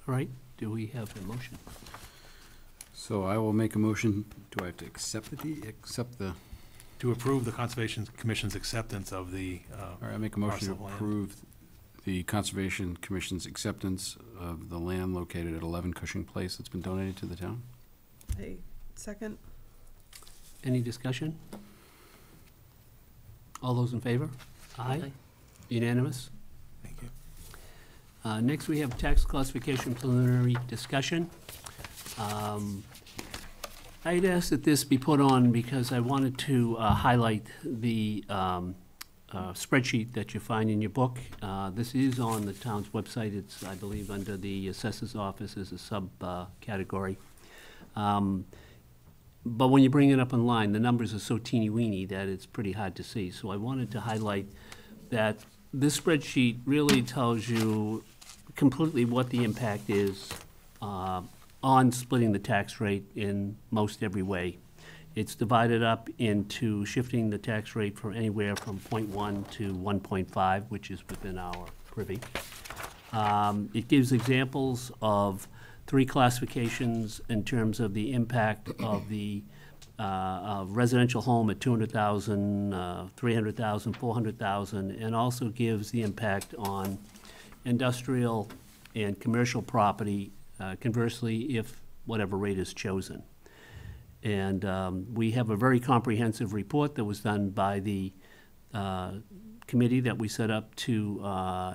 Speaker 1: All right, do we have a motion?
Speaker 3: So I will make a motion. Do I have to accept the,
Speaker 4: To approve the Conservation Commission's acceptance of the,
Speaker 3: all right, I make a motion to
Speaker 4: parcel of land.
Speaker 3: approve the Conservation Commission's acceptance of the land located at 11 Cushing Place that's been donated to the town.
Speaker 8: Hey, second?
Speaker 1: Any discussion? All those in favor?
Speaker 7: Aye.
Speaker 1: Unanimous?
Speaker 4: Thank you.
Speaker 1: Next, we have tax classification preliminary discussion. I'd asked that this be put on because I wanted to highlight the spreadsheet that you find in your book. This is on the town's website. It's, I believe, under the assessor's office as a subcategory. But when you bring it up online, the numbers are so teeny-weeny that it's pretty hard to see. So I wanted to highlight that this spreadsheet really tells you completely what the impact is on splitting the tax rate in most every way. It's divided up into shifting the tax rate from anywhere from 0.1 to 1.5, which is within our privy. It gives examples of 3 classifications in terms of the impact of the residential home at 200,000, 300,000, 400,000, and also gives the impact on industrial and commercial property, conversely, if whatever rate is chosen. And we have a very comprehensive report that was done by the committee that we set up to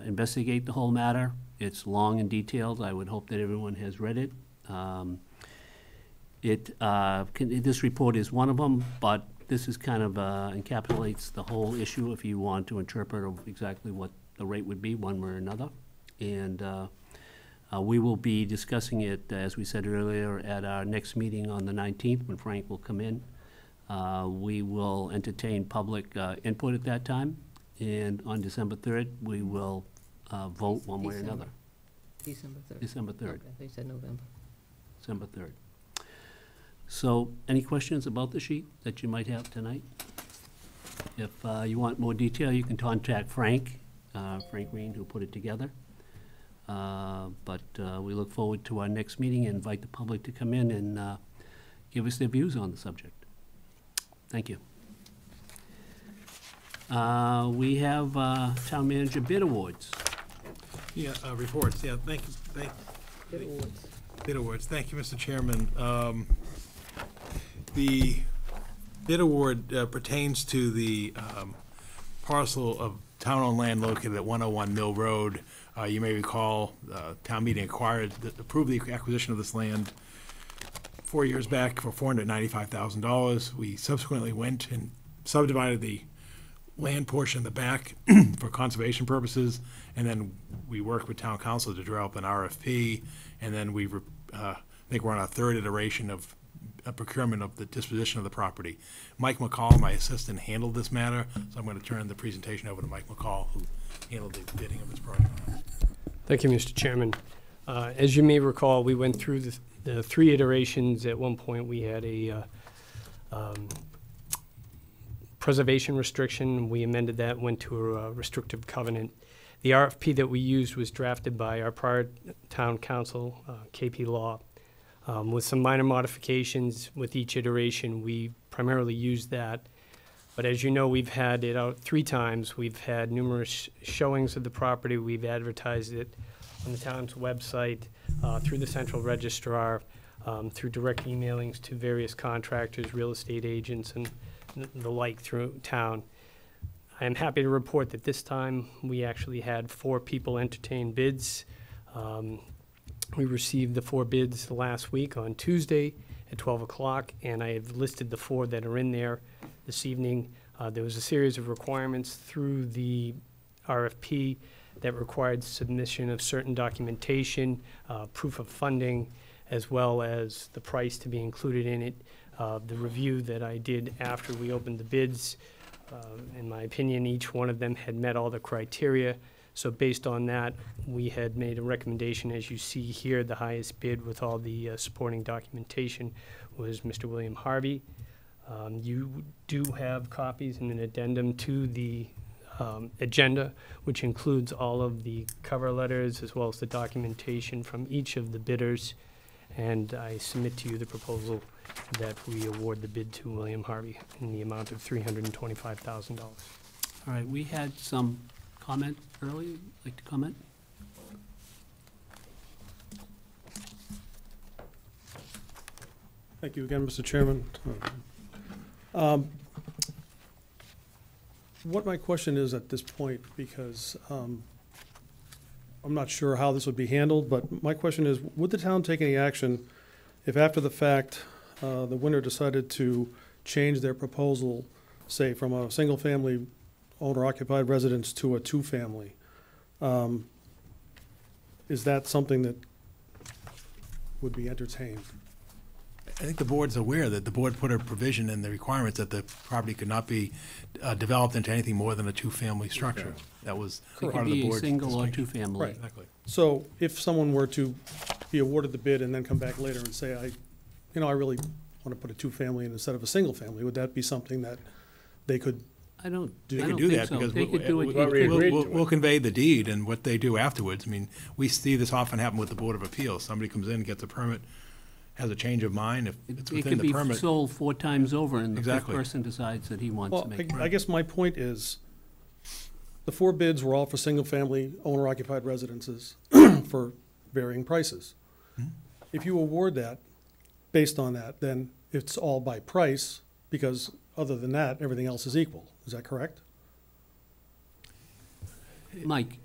Speaker 1: investigate the whole matter. It's long and detailed. I would hope that everyone has read it. This report is one of them, but this is kind of encapsulates the whole issue if you want to interpret of exactly what the rate would be, one way or another. And we will be discussing it, as we said earlier, at our next meeting on the 19th, when Frank will come in. We will entertain public input at that time, and on December 3rd, we will vote one way or another.
Speaker 7: December 3rd.
Speaker 1: December 3rd.
Speaker 7: Okay, they said November.
Speaker 1: December 3rd. So, any questions about the sheet that you might have tonight? If you want more detail, you can contact Frank, Frank Green, who put it together. But we look forward to our next meeting and invite the public to come in and give us their views on the subject. Thank you. We have Town Manager Bid Awards.
Speaker 4: Yeah, reports, yeah, thank you,
Speaker 7: Bid awards.
Speaker 4: Bid awards, thank you, Mr. Chairman. The bid award pertains to the parcel of town-owned land located at 101 Mill Road. You may recall, town meeting approved the acquisition of this land 4 years back for $495,000. We subsequently went and subdivided the land portion in the back for conservation purposes, and then we worked with town council to develop an RFP, and then I think we're on our 3rd iteration of a procurement of the disposition of the property. Mike McCall, my assistant, handled this matter, so I'm going to turn the presentation over to Mike McCall, who handled the bidding of this project.
Speaker 15: Thank you, Mr. Chairman. As you may recall, we went through the 3 iterations. At one point, we had a preservation restriction. We amended that, went to a restrictive covenant. The RFP that we used was drafted by our prior town council, KP Law. With some minor modifications with each iteration, we primarily used that. But as you know, we've had it out 3 times. We've had numerous showings of the property. We've advertised it on the town's website, through the central registrar, through direct emailings to various contractors, real estate agents, and the like through town. I am happy to report that this time we actually had 4 people entertain bids. We received the 4 bids last week on Tuesday at 12 o'clock, and I have listed the 4 that are in there this evening. There was a series of requirements through the RFP that required submission of certain documentation, proof of funding, as well as the price to be included in it. The review that I did after we opened the bids, in my opinion, each one of them had met all the criteria. So based on that, we had made a recommendation. As you see here, the highest bid with all the supporting documentation was Mr. William Harvey. You do have copies and an addendum to the agenda, which includes all of the cover letters as well as the documentation from each of the bidders. And I submit to you the proposal that we award the bid to William Harvey in the amount of $325,000.
Speaker 1: All right, we had some comment earlier. Like to comment?
Speaker 5: Thank you again, Mr. Chairman. What my question is at this point, because I'm not sure how this would be handled, but my question is, would the town take any action if after the fact the winner decided to change their proposal, say from a single-family owner-occupied residence to a two-family? Is that something that would be entertained?
Speaker 4: I think the board's aware that the board put a provision in the requirements that the property could not be developed into anything more than a two-family structure. That was
Speaker 1: It
Speaker 4: part
Speaker 1: could
Speaker 4: of the
Speaker 1: be a
Speaker 4: board's
Speaker 1: single or
Speaker 4: distinction.
Speaker 1: two-family.
Speaker 5: Right.
Speaker 4: Exactly.
Speaker 5: So if someone were to be awarded the bid and then come back later and say, I really want to put a two-family in instead of a single-family, would that be something that they could?
Speaker 1: I don't
Speaker 4: They
Speaker 1: think
Speaker 4: could do that
Speaker 1: so.
Speaker 4: because
Speaker 1: They could do it.
Speaker 4: we'll convey the deed and what they do afterwards. I mean, we see this often happen with the Board of Appeals. Somebody comes in, gets a permit, has a change of mind, if it's
Speaker 1: It
Speaker 4: within
Speaker 1: could
Speaker 4: the
Speaker 1: be
Speaker 4: permit.
Speaker 1: sold 4 times over, and the fifth
Speaker 4: Exactly.
Speaker 1: person decides that he wants
Speaker 5: Well,
Speaker 1: to make.
Speaker 5: I guess my point is, the 4 bids were all for single-family owner-occupied residences for varying prices.
Speaker 4: Hmm.
Speaker 5: If you award that, based on that, then it's all by price, because other than that, everything else is equal. Is that correct?
Speaker 1: Mike,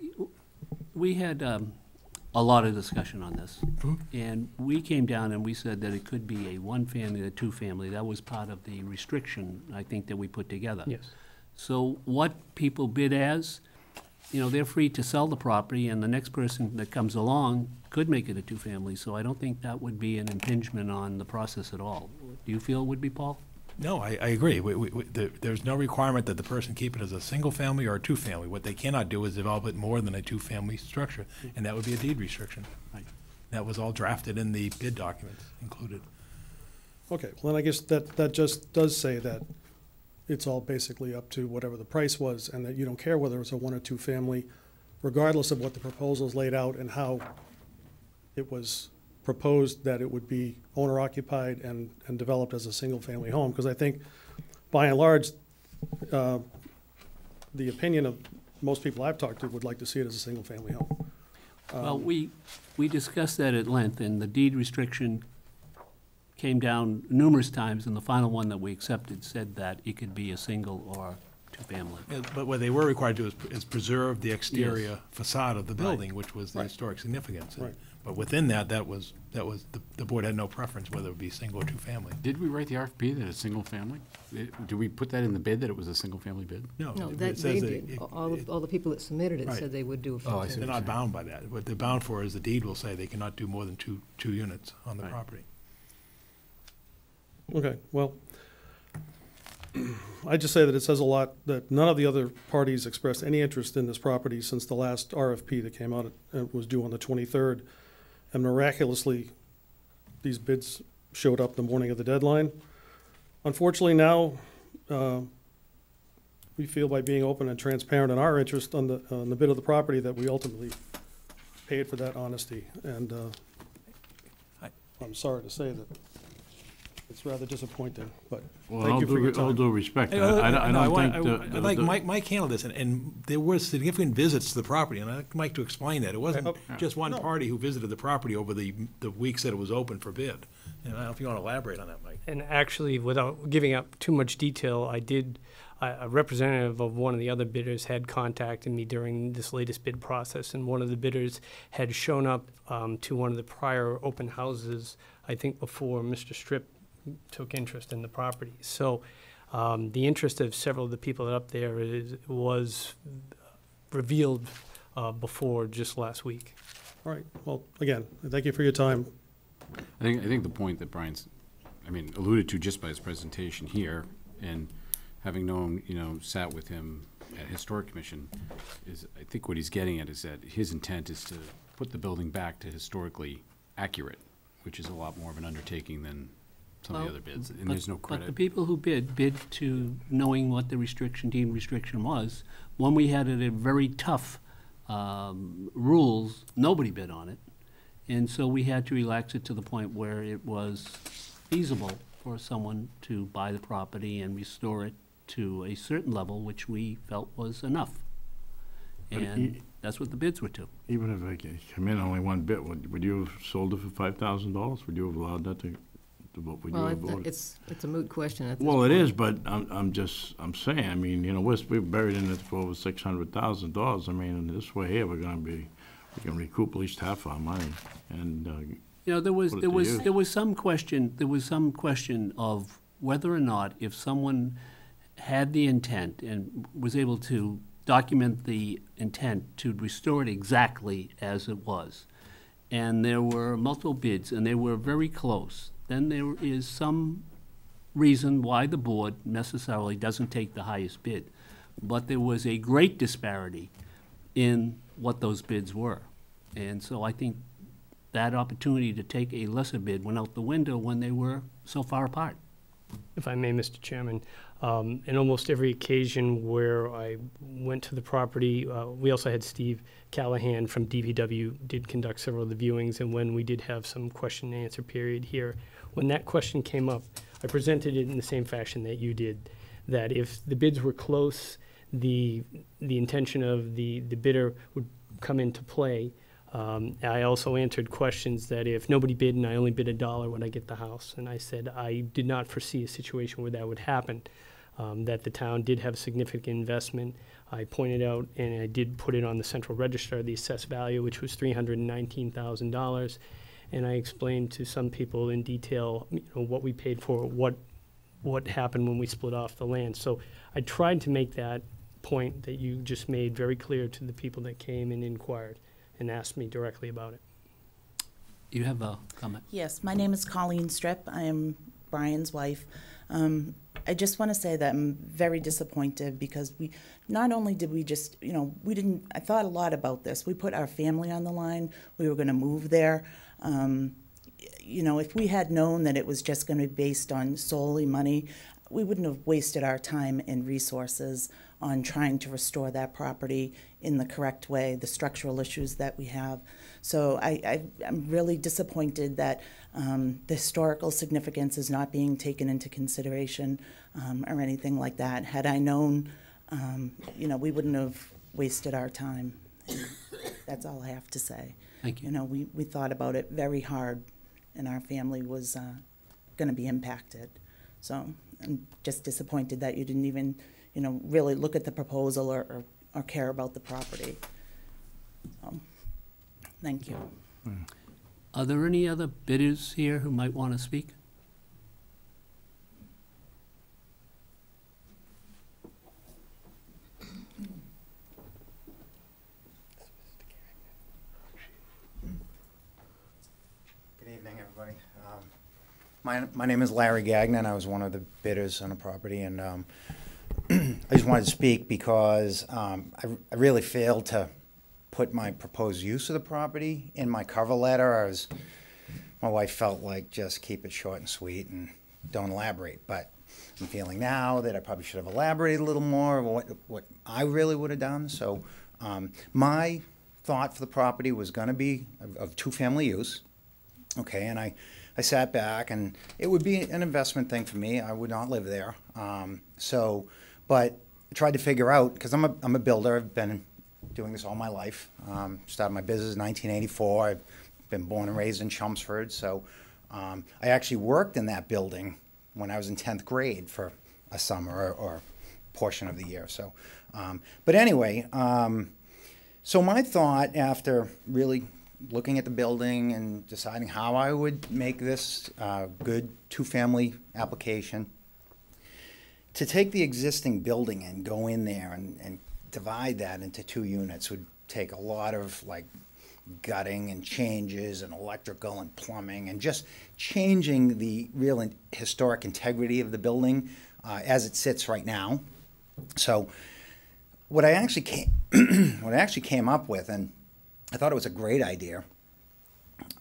Speaker 1: we had a lot of discussion on this, and we came down and we said that it could be a one-family or two-family. That was part of the restriction, I think, that we put together.
Speaker 15: Yes.
Speaker 1: So what people bid as, they're free to sell the property, and the next person that comes along could make it a two-family. So I don't think that would be an impingement on the process at all. Do you feel it would be, Paul?
Speaker 4: No, I agree. There's no requirement that the person keep it as a single family or a two-family. What they cannot do is develop it more than a two-family structure, and that would be a deed restriction.
Speaker 1: Right.
Speaker 4: That was all drafted in the bid documents included.
Speaker 5: Okay, well, then I guess that just does say that it's all basically up to whatever the price was, and that you don't care whether it's a one or two family, regardless of what the proposal's laid out and how it was proposed that it would be owner-occupied and developed as a single-family home. Because I think, by and large, the opinion of most people I've talked to would like to see it as a single-family home.
Speaker 1: Well, we discussed that at length, and the deed restriction came down numerous times, and the final one that we accepted said that it could be a single or two-family.
Speaker 4: But what they were required to do is preserve the exterior facade of the building, which was the
Speaker 5: Right.
Speaker 4: historic significance.
Speaker 5: Right.
Speaker 4: But within that, the board had no preference whether it would be single or two-family.
Speaker 3: Did we write the RFP that it's single family? Do we put that in the bid that it was a single family bid?
Speaker 1: Oh,
Speaker 7: No,
Speaker 4: it
Speaker 7: that
Speaker 4: says
Speaker 7: they
Speaker 4: that
Speaker 7: did. All the people that submitted it
Speaker 4: Right.
Speaker 7: said they would do a
Speaker 3: Oh, I
Speaker 7: full
Speaker 3: see.
Speaker 4: They're not bound by that. What they're bound for is the deed will say they cannot do more than two units on the
Speaker 3: Right.
Speaker 4: property.
Speaker 5: Okay, well, I just say that it says a lot that none of the other parties expressed any interest in this property since the last RFP that came out, was due on the 23rd. And miraculously, these bids showed up the morning of the deadline. Unfortunately, now, we feel by being open and transparent in our interest on the bid of the property that we ultimately paid for that honesty. And I'm sorry to say that it's rather disappointing, but
Speaker 10: Well,
Speaker 5: thank you for your
Speaker 10: all
Speaker 5: time.
Speaker 10: due respect,
Speaker 4: Hey,
Speaker 10: I don't think.
Speaker 4: I'd like Mike handled this, and there were significant visits to the property, and I'd like Mike to explain that. It wasn't just one party who visited the property over the weeks that it was open for bid. And I don't know if you want to elaborate on that, Mike.
Speaker 15: And actually, without giving up too much detail, a representative of one of the other bidders had contacted me during this latest bid process, and one of the bidders had shown up to one of the prior open houses, I think before Mr. Strip took interest in the property. So the interest of several of the people up there was revealed before just last week.
Speaker 5: All right, well, again, thank you for your time.
Speaker 3: I think the point that Brian's, alluded to just by his presentation here, and having known, sat with him at Historic Commission, is, I think what he's getting at is that his intent is to put the building back to historically accurate, which is a lot more of an undertaking than some of the other bids, and there's no credit.
Speaker 1: But the people who bid to knowing what the deemed restriction was. When we had it at very tough rules, nobody bid on it. And so we had to relax it to the point where it was feasible for someone to buy the property and restore it to a certain level, which we felt was enough. And that's what the bids were to.
Speaker 10: Even if I come in only one bit, would you have sold it for $5,000? Would you have allowed that to vote? Would you
Speaker 7: Well,
Speaker 10: have voted?
Speaker 7: it's a moot question at this
Speaker 10: Well, it
Speaker 7: point.
Speaker 10: is, but I'm saying, we're buried in it for over $600,000. This way here, we can recoup at least half our money, and,
Speaker 1: There
Speaker 10: Put it to use.
Speaker 1: was some question of whether or not, if someone had the intent and was able to document the intent to restore it exactly as it was, and there were multiple bids, and they were very close, then there is some reason why the board necessarily doesn't take the highest bid. But there was a great disparity in what those bids were. And so I think that opportunity to take a lesser bid went out the window when they were so far apart.
Speaker 15: If I may, Mr. Chairman, in almost every occasion where I went to the property, we also had Steve Callahan from DVW did conduct several of the viewings, and when we did have some question and answer period here, when that question came up, I presented it in the same fashion that you did, that if the bids were close, the intention of the bidder would come into play. I also answered questions that if nobody bid and I only bid $1, would I get the house? And I said I did not foresee a situation where that would happen, that the town did have significant investment. I pointed out, and I did put it on the central register, the assessed value, which was $319,000. And I explained to some people in detail, what we paid for, what happened when we split off the land. So I tried to make that point that you just made very clear to the people that came and inquired and asked me directly about it.
Speaker 1: You have a comment?
Speaker 16: Yes, my name is Colleen Strip. I am Brian's wife. I just want to say that I'm very disappointed because not only did we just, I thought a lot about this. We put our family on the line. We were going to move there. If we had known that it was just going to be based on solely money, we wouldn't have wasted our time and resources on trying to restore that property in the correct way, the structural issues that we have. So I'm really disappointed that the historical significance is not being taken into consideration or anything like that. Had I known, we wouldn't have wasted our time. And that's all I have to say.
Speaker 1: Thank you.
Speaker 16: We thought about it very hard, and our family was going to be impacted. So I'm just disappointed that you didn't even, really look at the proposal or care about the property. Thank you.
Speaker 1: Are there any other bidders here who might want to speak?
Speaker 17: Good evening, everybody. My name is Larry Gagnon. I was one of the bidders on the property, and I just wanted to speak because I really failed to put my proposed use of the property in my cover letter. My wife felt like just keep it short and sweet and don't elaborate, but I'm feeling now that I probably should have elaborated a little more of what I really would have done. So my thought for the property was going to be of two-family use, okay, and I sat back, and it would be an investment thing for me. I would not live there. But I tried to figure out, because I'm a builder. I've been doing this all my life. Started my business in 1984. I've been born and raised in Chelmsford. So I actually worked in that building when I was in 10th grade for a summer or portion of the year. So, but anyway, so my thought after really looking at the building and deciding how I would make this good two-family application, to take the existing building and go in there and divide that into 2 units would take a lot of like gutting and changes and electrical and plumbing and just changing the real historic integrity of the building as it sits right now. So what I actually came up with, and I thought it was a great idea,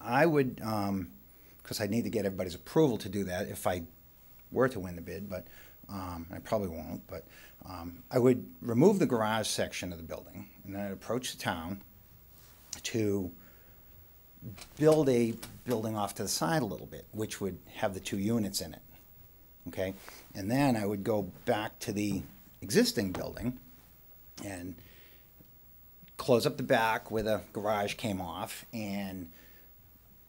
Speaker 17: I would, because I need to get everybody's approval to do that if I were to win the bid, but I probably won't, but I would remove the garage section of the building, and then I'd approach the town to build a building off to the side a little bit, which would have the 2 units in it, okay? And then I would go back to the existing building and close up the back where the garage came off and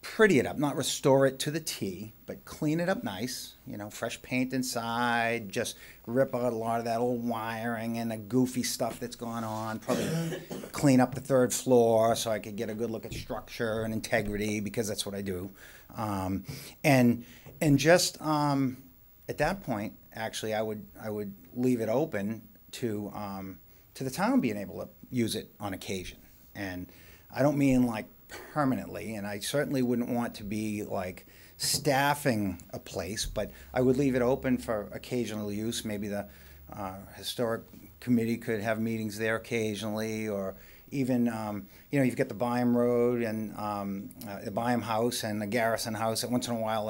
Speaker 17: pretty it up, not restore it to the T, but clean it up nice, you know, fresh paint inside, just rip out a lot of that old wiring and the goofy stuff that's gone on, probably clean up the 3rd floor so I could get a good look at structure and integrity, because that's what I do. And just at that point, actually, I would leave it open to the town being able to use it on occasion. And I don't mean like permanently, and I certainly wouldn't want to be like staffing a place, but I would leave it open for occasional use. Maybe the historic committee could have meetings there occasionally, or even, you know, you've got the Byam Road and the Byam House and the Garrison House that once in a while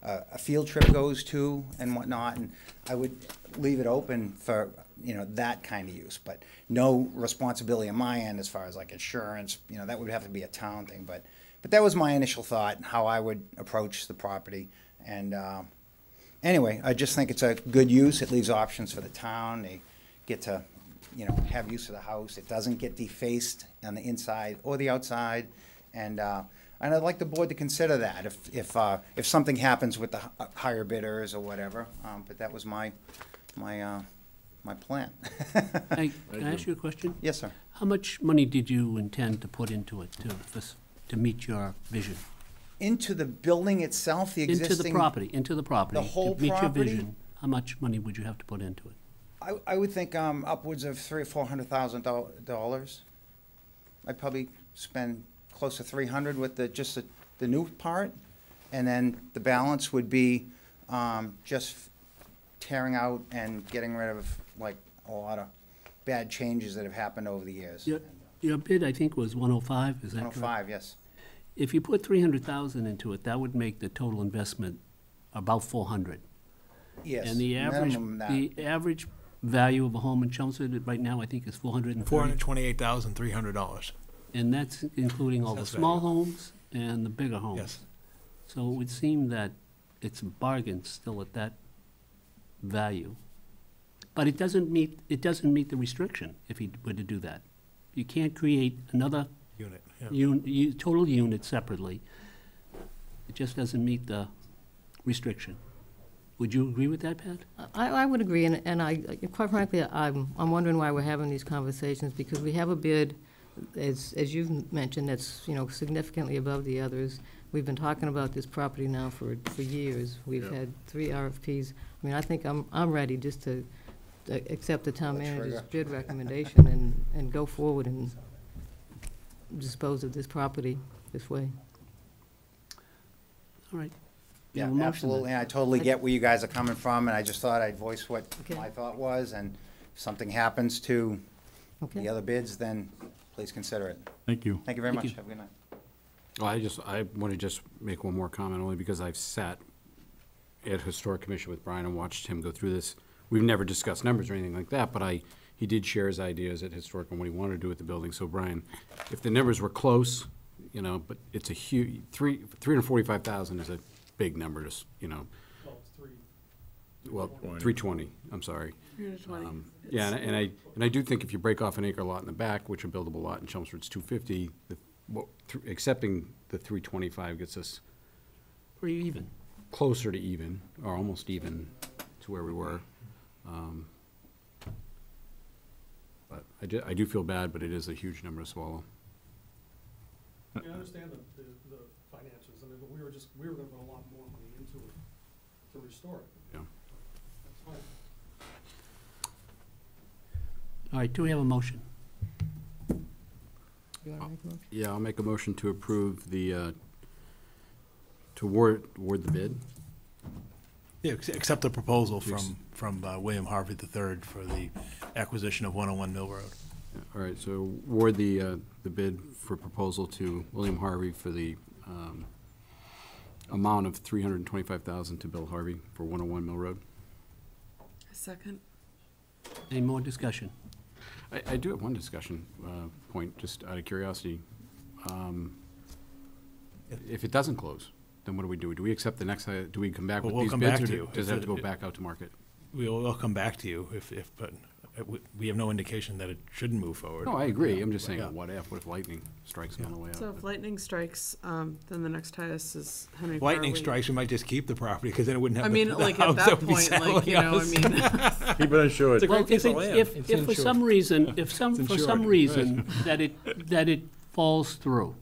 Speaker 17: a field trip goes to and whatnot, and I would leave it open for, you know, that kind of use, but no responsibility on my end as far as like insurance, you know, that would have to be a town thing, but that was my initial thought, how I would approach the property. And anyway, I just think it's a good use. It leaves options for the town. They get to, you know, have use of the house. It doesn't get defaced on the inside or the outside, and I'd like the board to consider that if something happens with the higher bidders or whatever. But that was my plan.
Speaker 1: Can I ask you a question?
Speaker 17: Yes, sir.
Speaker 1: How much money did you intend to put into it to meet your vision?
Speaker 17: Into the building itself, the existing...
Speaker 1: Into the property.
Speaker 17: The whole
Speaker 1: To meet your
Speaker 17: property?
Speaker 1: vision, how much money would you have to put into it?
Speaker 17: I would think upwards of $300,000 or $400,000. I'd probably spend close to $300,000 with just the new part, and then the balance would be just tearing out and getting rid of like a lot of bad changes that have happened over the years.
Speaker 1: Your bid, I think, was 105, is that correct?
Speaker 17: 105, yes.
Speaker 1: If you put 300,000 into it, that would make the total investment about 400.
Speaker 17: Yes,
Speaker 1: And the average,
Speaker 17: minimum that.
Speaker 1: the average value of a home in Chelmsford right now, I think, is
Speaker 4: $428,300.
Speaker 1: And that's including all the
Speaker 4: Assessed
Speaker 1: small
Speaker 4: value.
Speaker 1: homes and the bigger homes.
Speaker 4: Yes.
Speaker 1: So it would seem that it's a bargain still at that value. But it doesn't meet the restriction if he were to do that. You can't create another
Speaker 4: Unit, yeah.
Speaker 1: total unit separately. It just doesn't meet the restriction. Would you agree with that, Pat?
Speaker 7: I would agree, and I, quite frankly, I'm wondering why we're having these conversations, because we have a bid, as you've mentioned, that's, you know, significantly above the others. We've been talking about this property now for years. We've had 3 RFPs. I mean, I think I'm ready just to accept the town manager's bid recommendation and go forward and dispose of this property this way.
Speaker 1: All right.
Speaker 17: Yeah,
Speaker 1: Have a motion
Speaker 17: absolutely.
Speaker 1: then.
Speaker 17: I totally get where you guys are coming from, and I just thought I'd voice what
Speaker 7: Okay.
Speaker 17: my thought was, and if something happens to
Speaker 7: Okay.
Speaker 17: the other bids, then please consider it.
Speaker 3: Thank you.
Speaker 17: Thank you very
Speaker 1: Thank
Speaker 17: much.
Speaker 1: you.
Speaker 17: Have a good night.
Speaker 3: Well, I want to just make one more comment, only because I've sat at Historic Commission with Brian and watched him go through this. We've never discussed numbers or anything like that, but he did share his ideas at Historic on what he wanted to do with the building. So Brian, if the numbers were close, you know, but it's a huge, 345,000 is a big number, just, you know.
Speaker 5: Well, it's 3.
Speaker 3: Well, 320, I'm sorry. Yeah, and I do think if you break off an acre lot in the back, which a buildable lot in Chelmsford's 250, accepting the 325 gets us
Speaker 1: Pretty even.
Speaker 3: closer to even, or almost even to where we were. But I do feel bad, but it is a huge number to swallow.
Speaker 5: I understand the finances, I mean, but we were gonna put a lot more money into it to restore it.
Speaker 3: Yeah.
Speaker 5: That's fine.
Speaker 1: All right, do we have a motion?
Speaker 7: You want to make a motion?
Speaker 3: Yeah, I'll make a motion to approve the, to award the bid.
Speaker 4: Yeah, accept the proposal from William Harvey III for the acquisition of 101 Mill Road.
Speaker 3: All right, so award the bid for proposal to William Harvey for the amount of $325,000 to Bill Harvey for 101 Mill Road.
Speaker 8: Second.
Speaker 1: Any more discussion?
Speaker 3: I do have one discussion point, just out of curiosity. If it doesn't close, then what do we do? Do we accept the next, do we come back with
Speaker 4: We'll
Speaker 3: these
Speaker 4: come
Speaker 3: bids,
Speaker 4: back
Speaker 3: or
Speaker 4: to you.
Speaker 3: does it have to go back out to market?
Speaker 4: We'll come back to you but we have no indication that it shouldn't move forward.
Speaker 3: No, I agree. I'm just saying,
Speaker 4: Yeah.
Speaker 3: what if lightning strikes on the way out?
Speaker 8: So if lightning strikes, then the next highest is Henry
Speaker 4: Lightning
Speaker 8: Farley.
Speaker 4: strikes, we might just keep the property, because then it wouldn't have
Speaker 8: I mean,
Speaker 4: the
Speaker 8: like,
Speaker 4: house
Speaker 8: at that
Speaker 4: would be
Speaker 8: point, like,
Speaker 4: selling
Speaker 8: you know, I
Speaker 4: us.
Speaker 8: mean.
Speaker 10: Keep it insured.
Speaker 4: It's a
Speaker 1: Well,
Speaker 4: great piece of land.
Speaker 1: if for some reason, for some
Speaker 4: insured,
Speaker 1: reason that it falls through,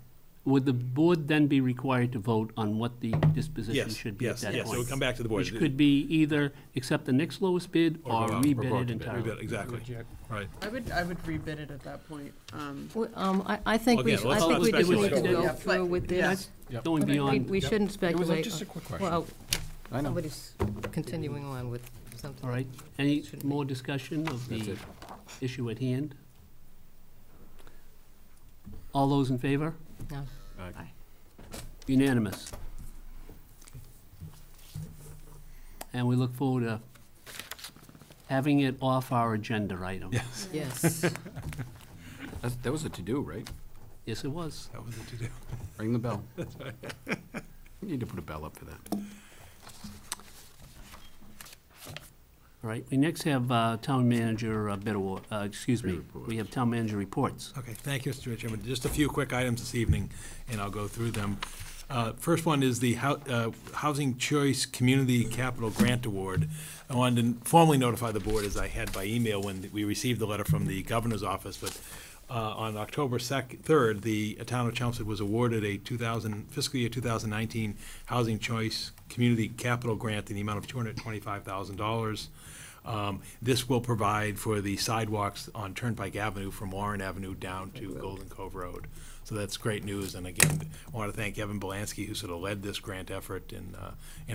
Speaker 1: would the board then be required to vote on what the disposition
Speaker 4: Yes,
Speaker 1: should be at
Speaker 4: yes,
Speaker 1: that
Speaker 4: yes,
Speaker 1: point?
Speaker 4: so we come back to the board.
Speaker 1: Which could be either accept the next lowest bid
Speaker 4: Or
Speaker 1: or
Speaker 4: go out,
Speaker 1: rebid
Speaker 3: or go out
Speaker 1: it
Speaker 3: to bid.
Speaker 1: entirely.
Speaker 4: Rebid, exactly, right.
Speaker 8: I would rebid it at that point.
Speaker 7: Well, I think
Speaker 4: Well,
Speaker 7: we,
Speaker 4: again, let's
Speaker 7: I think
Speaker 4: not
Speaker 7: we just need to
Speaker 4: speculate.
Speaker 7: go
Speaker 8: Yeah,
Speaker 7: through
Speaker 8: but-
Speaker 7: with
Speaker 8: yeah.
Speaker 7: this.
Speaker 1: Going beyond.
Speaker 7: We shouldn't speculate.
Speaker 3: just a quick question.
Speaker 7: Well,
Speaker 3: I know.
Speaker 7: somebody's continuing on with something.
Speaker 1: All right, any more discussion of
Speaker 3: That's
Speaker 1: the
Speaker 3: it.
Speaker 1: issue at hand? All those in favor?
Speaker 7: No.
Speaker 1: Unanimous. And we look forward to having it off our agenda item.
Speaker 4: Yes,
Speaker 7: Yes.
Speaker 3: That was a to-do, right?
Speaker 1: Yes, it was.
Speaker 4: that was it to do.
Speaker 3: Ring the bell. We need to put a bell up for that.
Speaker 1: All right, we next have town manager bid award, excuse me, we have town manager reports.
Speaker 4: Okay, thank you, Mr. Chairman. Just a few quick items this evening, and I'll go through them. First one is the Housing Choice Community Capital Grant Award. I wanted to formally notify the board, as I had by email when we received the letter from the governor's office, but on October 3rd, the town of Chelmsford was awarded a fiscal year 2019 Housing Choice Community Capital Grant in the amount of $225,000. This will provide for the sidewalks on Turnpike Avenue from Warren Avenue down to Golden Cove Road. So that's great news, and again, I want to thank Evan Belansky, who sort of led this grant effort, and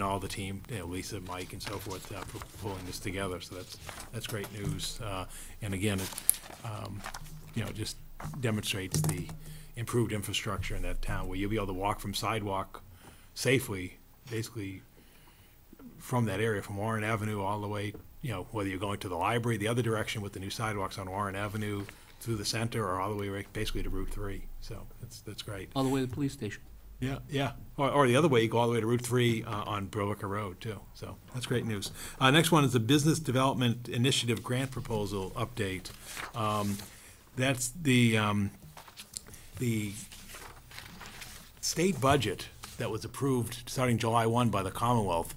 Speaker 4: all the team, Lisa, Mike, and so forth, for pulling this together. So that's great news, and again, it just demonstrates the improved infrastructure in that town, where you'll be able to walk from sidewalk safely, basically from that area, from Warren Avenue all the way, whether you're going to the library, the other direction with the new sidewalks on Warren Avenue, through the center, or all the way basically to Route 3. So that's great.
Speaker 1: All the way to the police station.
Speaker 4: Yeah. Or the other way, you go all the way to Route 3 on Berwicker Road, too. So that's great news. Next one is the Business Development Initiative Grant Proposal Update. That's the state budget that was approved starting July 1 by the Commonwealth.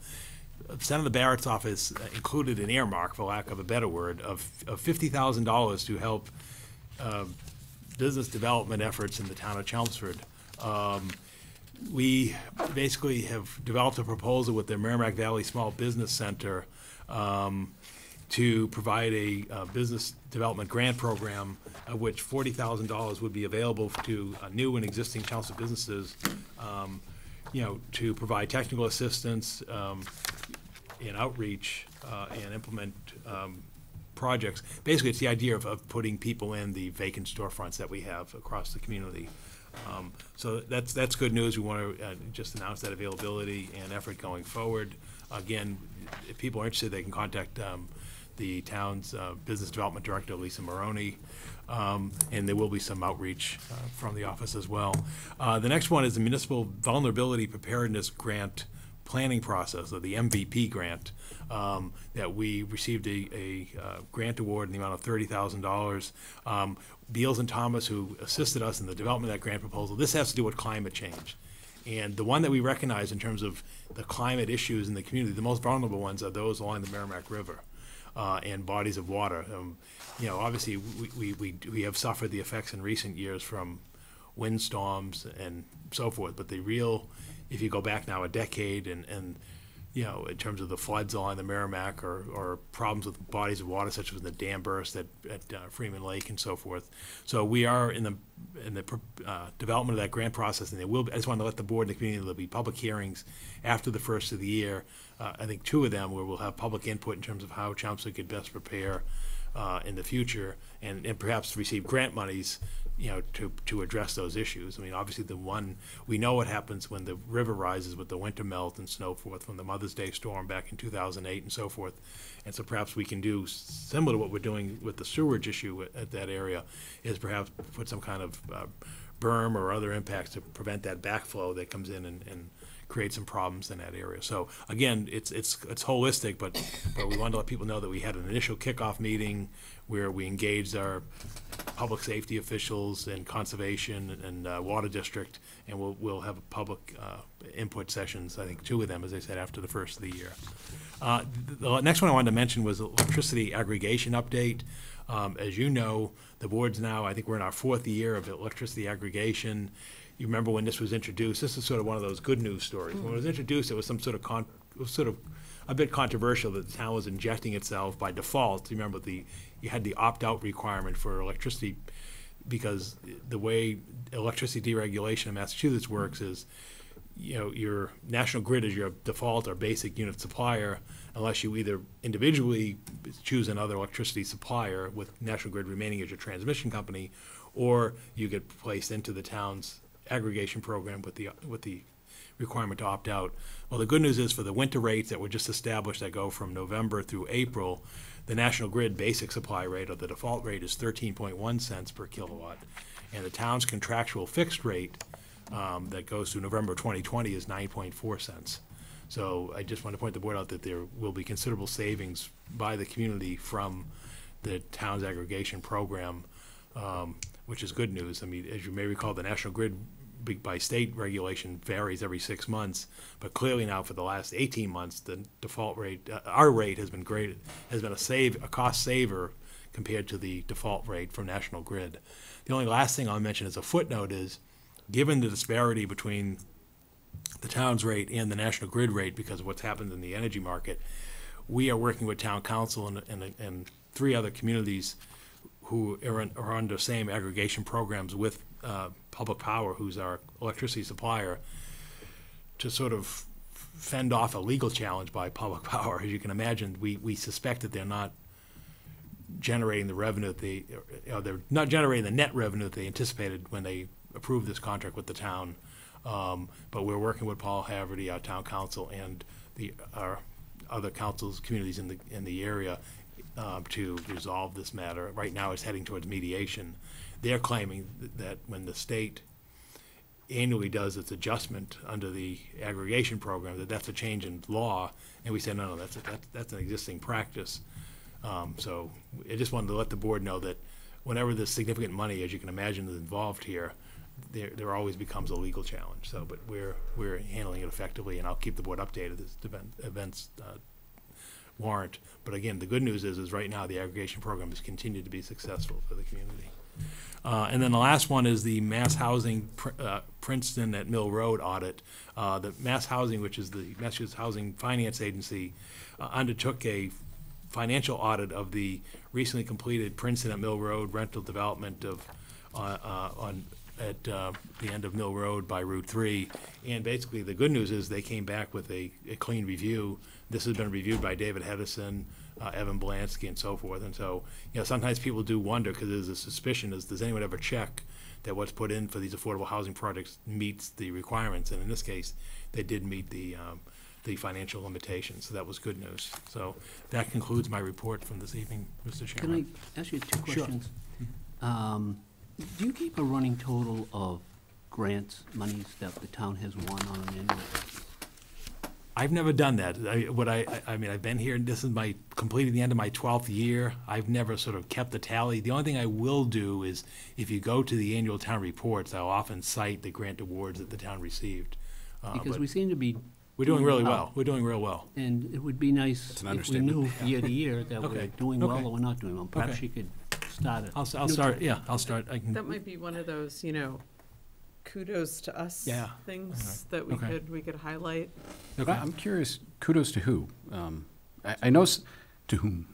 Speaker 4: Senator Barrett's office included an earmark, for lack of a better word, of $50,000 to help business development efforts in the town of Chelmsford. We basically have developed a proposal with the Merrimack Valley Small Business Center to provide a business development grant program, of which $40,000 would be available to new and existing Chelmsford businesses, to provide technical assistance and outreach and implement projects. Basically, it's the idea of putting people in the vacant storefronts that we have across the community. So that's good news. We want to just announce that availability and effort going forward. Again, if people are interested, they can contact the town's business development director, Lisa Maroney, and there will be some outreach from the office as well. The next one is the Municipal Vulnerability Preparedness Grant Planning Process, or the MVP grant, that we received a grant award in the amount of $30,000. Beals and Thomas, who assisted us in the development of that grant proposal, this has to do with climate change. And the one that we recognize in terms of the climate issues in the community, the most vulnerable ones are those along the Merrimack River and bodies of water. Obviously, we have suffered the effects in recent years from windstorms and so forth, but the real, if you go back now a decade and you know, in terms of the floods along the Merrimack or problems with bodies of water such as the dam burst at Freeman Lake and so forth. So we are in the development of that grant process, and there will be, I just wanted to let the board and the community, there'll be public hearings after the first of the year. I think 2 of them where we'll have public input in terms of how Chelmsford could best prepare in the future and perhaps receive grant monies, you know, to address those issues. I mean, obviously the one, we know what happens when the river rises with the winter melt and so forth from the Mother's Day storm back in 2008 and so forth. And so perhaps we can do similar to what we're doing with the sewerage issue at that area, is perhaps put some kind of berm or other impacts to prevent that backflow that comes in and create some problems in that area. So again, it's holistic, but we wanted to let people know that we had an initial kickoff meeting where we engaged our public safety officials and conservation and water district, and we'll have public input sessions, I think 2 of them, as I said, after the first of the year. The next one I wanted to mention was electricity aggregation update. As you know, the board's now, I think we're in our 4th year of electricity aggregation. You remember when this was introduced, this is sort of one of those good news stories. When it was introduced, it was some sort of it was sort of a bit controversial that the town was injecting itself by default. You remember you had the opt-out requirement for electricity, because the way electricity deregulation in Massachusetts works is, you know, your National Grid is your default or basic unit supplier, unless you either individually choose another electricity supplier with National Grid remaining as your transmission company, or you get placed into the town's aggregation program with the requirement to opt out. Well, the good news is for the winter rates that were just established that go from November through April, the National Grid basic supply rate, or the default rate, is 13.1 cents per kilowatt, and the town's contractual fixed rate that goes through November 2020 is 9.4 cents. So I just want to point the board out that there will be considerable savings by the community from the town's aggregation program, which is good news. I mean, as you may recall, the National Grid by state regulation varies every 6 months, but clearly now for the last 18 months, the default rate, our rate has been great, has been a cost saver compared to the default rate from National Grid. The only last thing I'll mention as a footnote is, given the disparity between the town's rate and the National Grid rate because of what's happened in the energy market, we are working with town council and 3 other communities who are under same aggregation programs with Public Power, who's our electricity supplier, to sort of fend off a legal challenge by Public Power. As you can imagine, we suspect that they're not generating the revenue that they're not generating the net revenue that they anticipated when they approved this contract with the town. But we're working with Paul Haverty, our town council, and our other councils, communities in the area to resolve this matter. Right now it's heading towards mediation. They're claiming that when the state annually does its adjustment under the aggregation program, that's a change in law, and we said no, that's an existing practice. So I just wanted to let the board know that whenever there's significant money, as you can imagine, is involved here, there always becomes a legal challenge. So, but we're handling it effectively, and I'll keep the board updated as events warrant. But again, the good news is right now the aggregation program has continued to be successful for the community. And then the last one is the Mass Housing Princeton at Mill Road audit. The Mass Housing, which is the Massachusetts Housing Finance Agency, undertook a financial audit of the recently completed Princeton at Mill Road rental development of at the end of Mill Road by Route 3. And basically the good news is they came back with a clean review. This has been reviewed by David Hedison, Evan Blansky, and so forth. And so, you know, sometimes people do wonder, because there's a suspicion, is does anyone ever check that what's put in for these affordable housing projects meets the requirements? And in this case, they did meet the financial limitations. So that was good news. So that concludes my report from this evening, Mr. Chairman.
Speaker 1: Can I ask you 2 questions?
Speaker 4: Sure.
Speaker 1: Do you keep a running total of grants, monies that the town has won on an annual basis?
Speaker 4: I've never done that. I mean, I've been here, and this is completing the end of my 12th year. I've never sort of kept the tally. The only thing I will do is, if you go to the annual town reports, I'll often cite the grant awards that the town received.
Speaker 1: Because we seem to be
Speaker 4: We're doing really well. We're doing real well.
Speaker 1: And it would be nice if we knew year to year that we're doing well or we're not doing well. Perhaps you could start it.
Speaker 4: I'll start, yeah, I'll start.
Speaker 8: That might be one of those, you know, kudos to us
Speaker 4: Yeah.
Speaker 8: things that we
Speaker 4: Okay.
Speaker 8: could highlight.
Speaker 3: I'm curious, kudos to who? I know, to whom?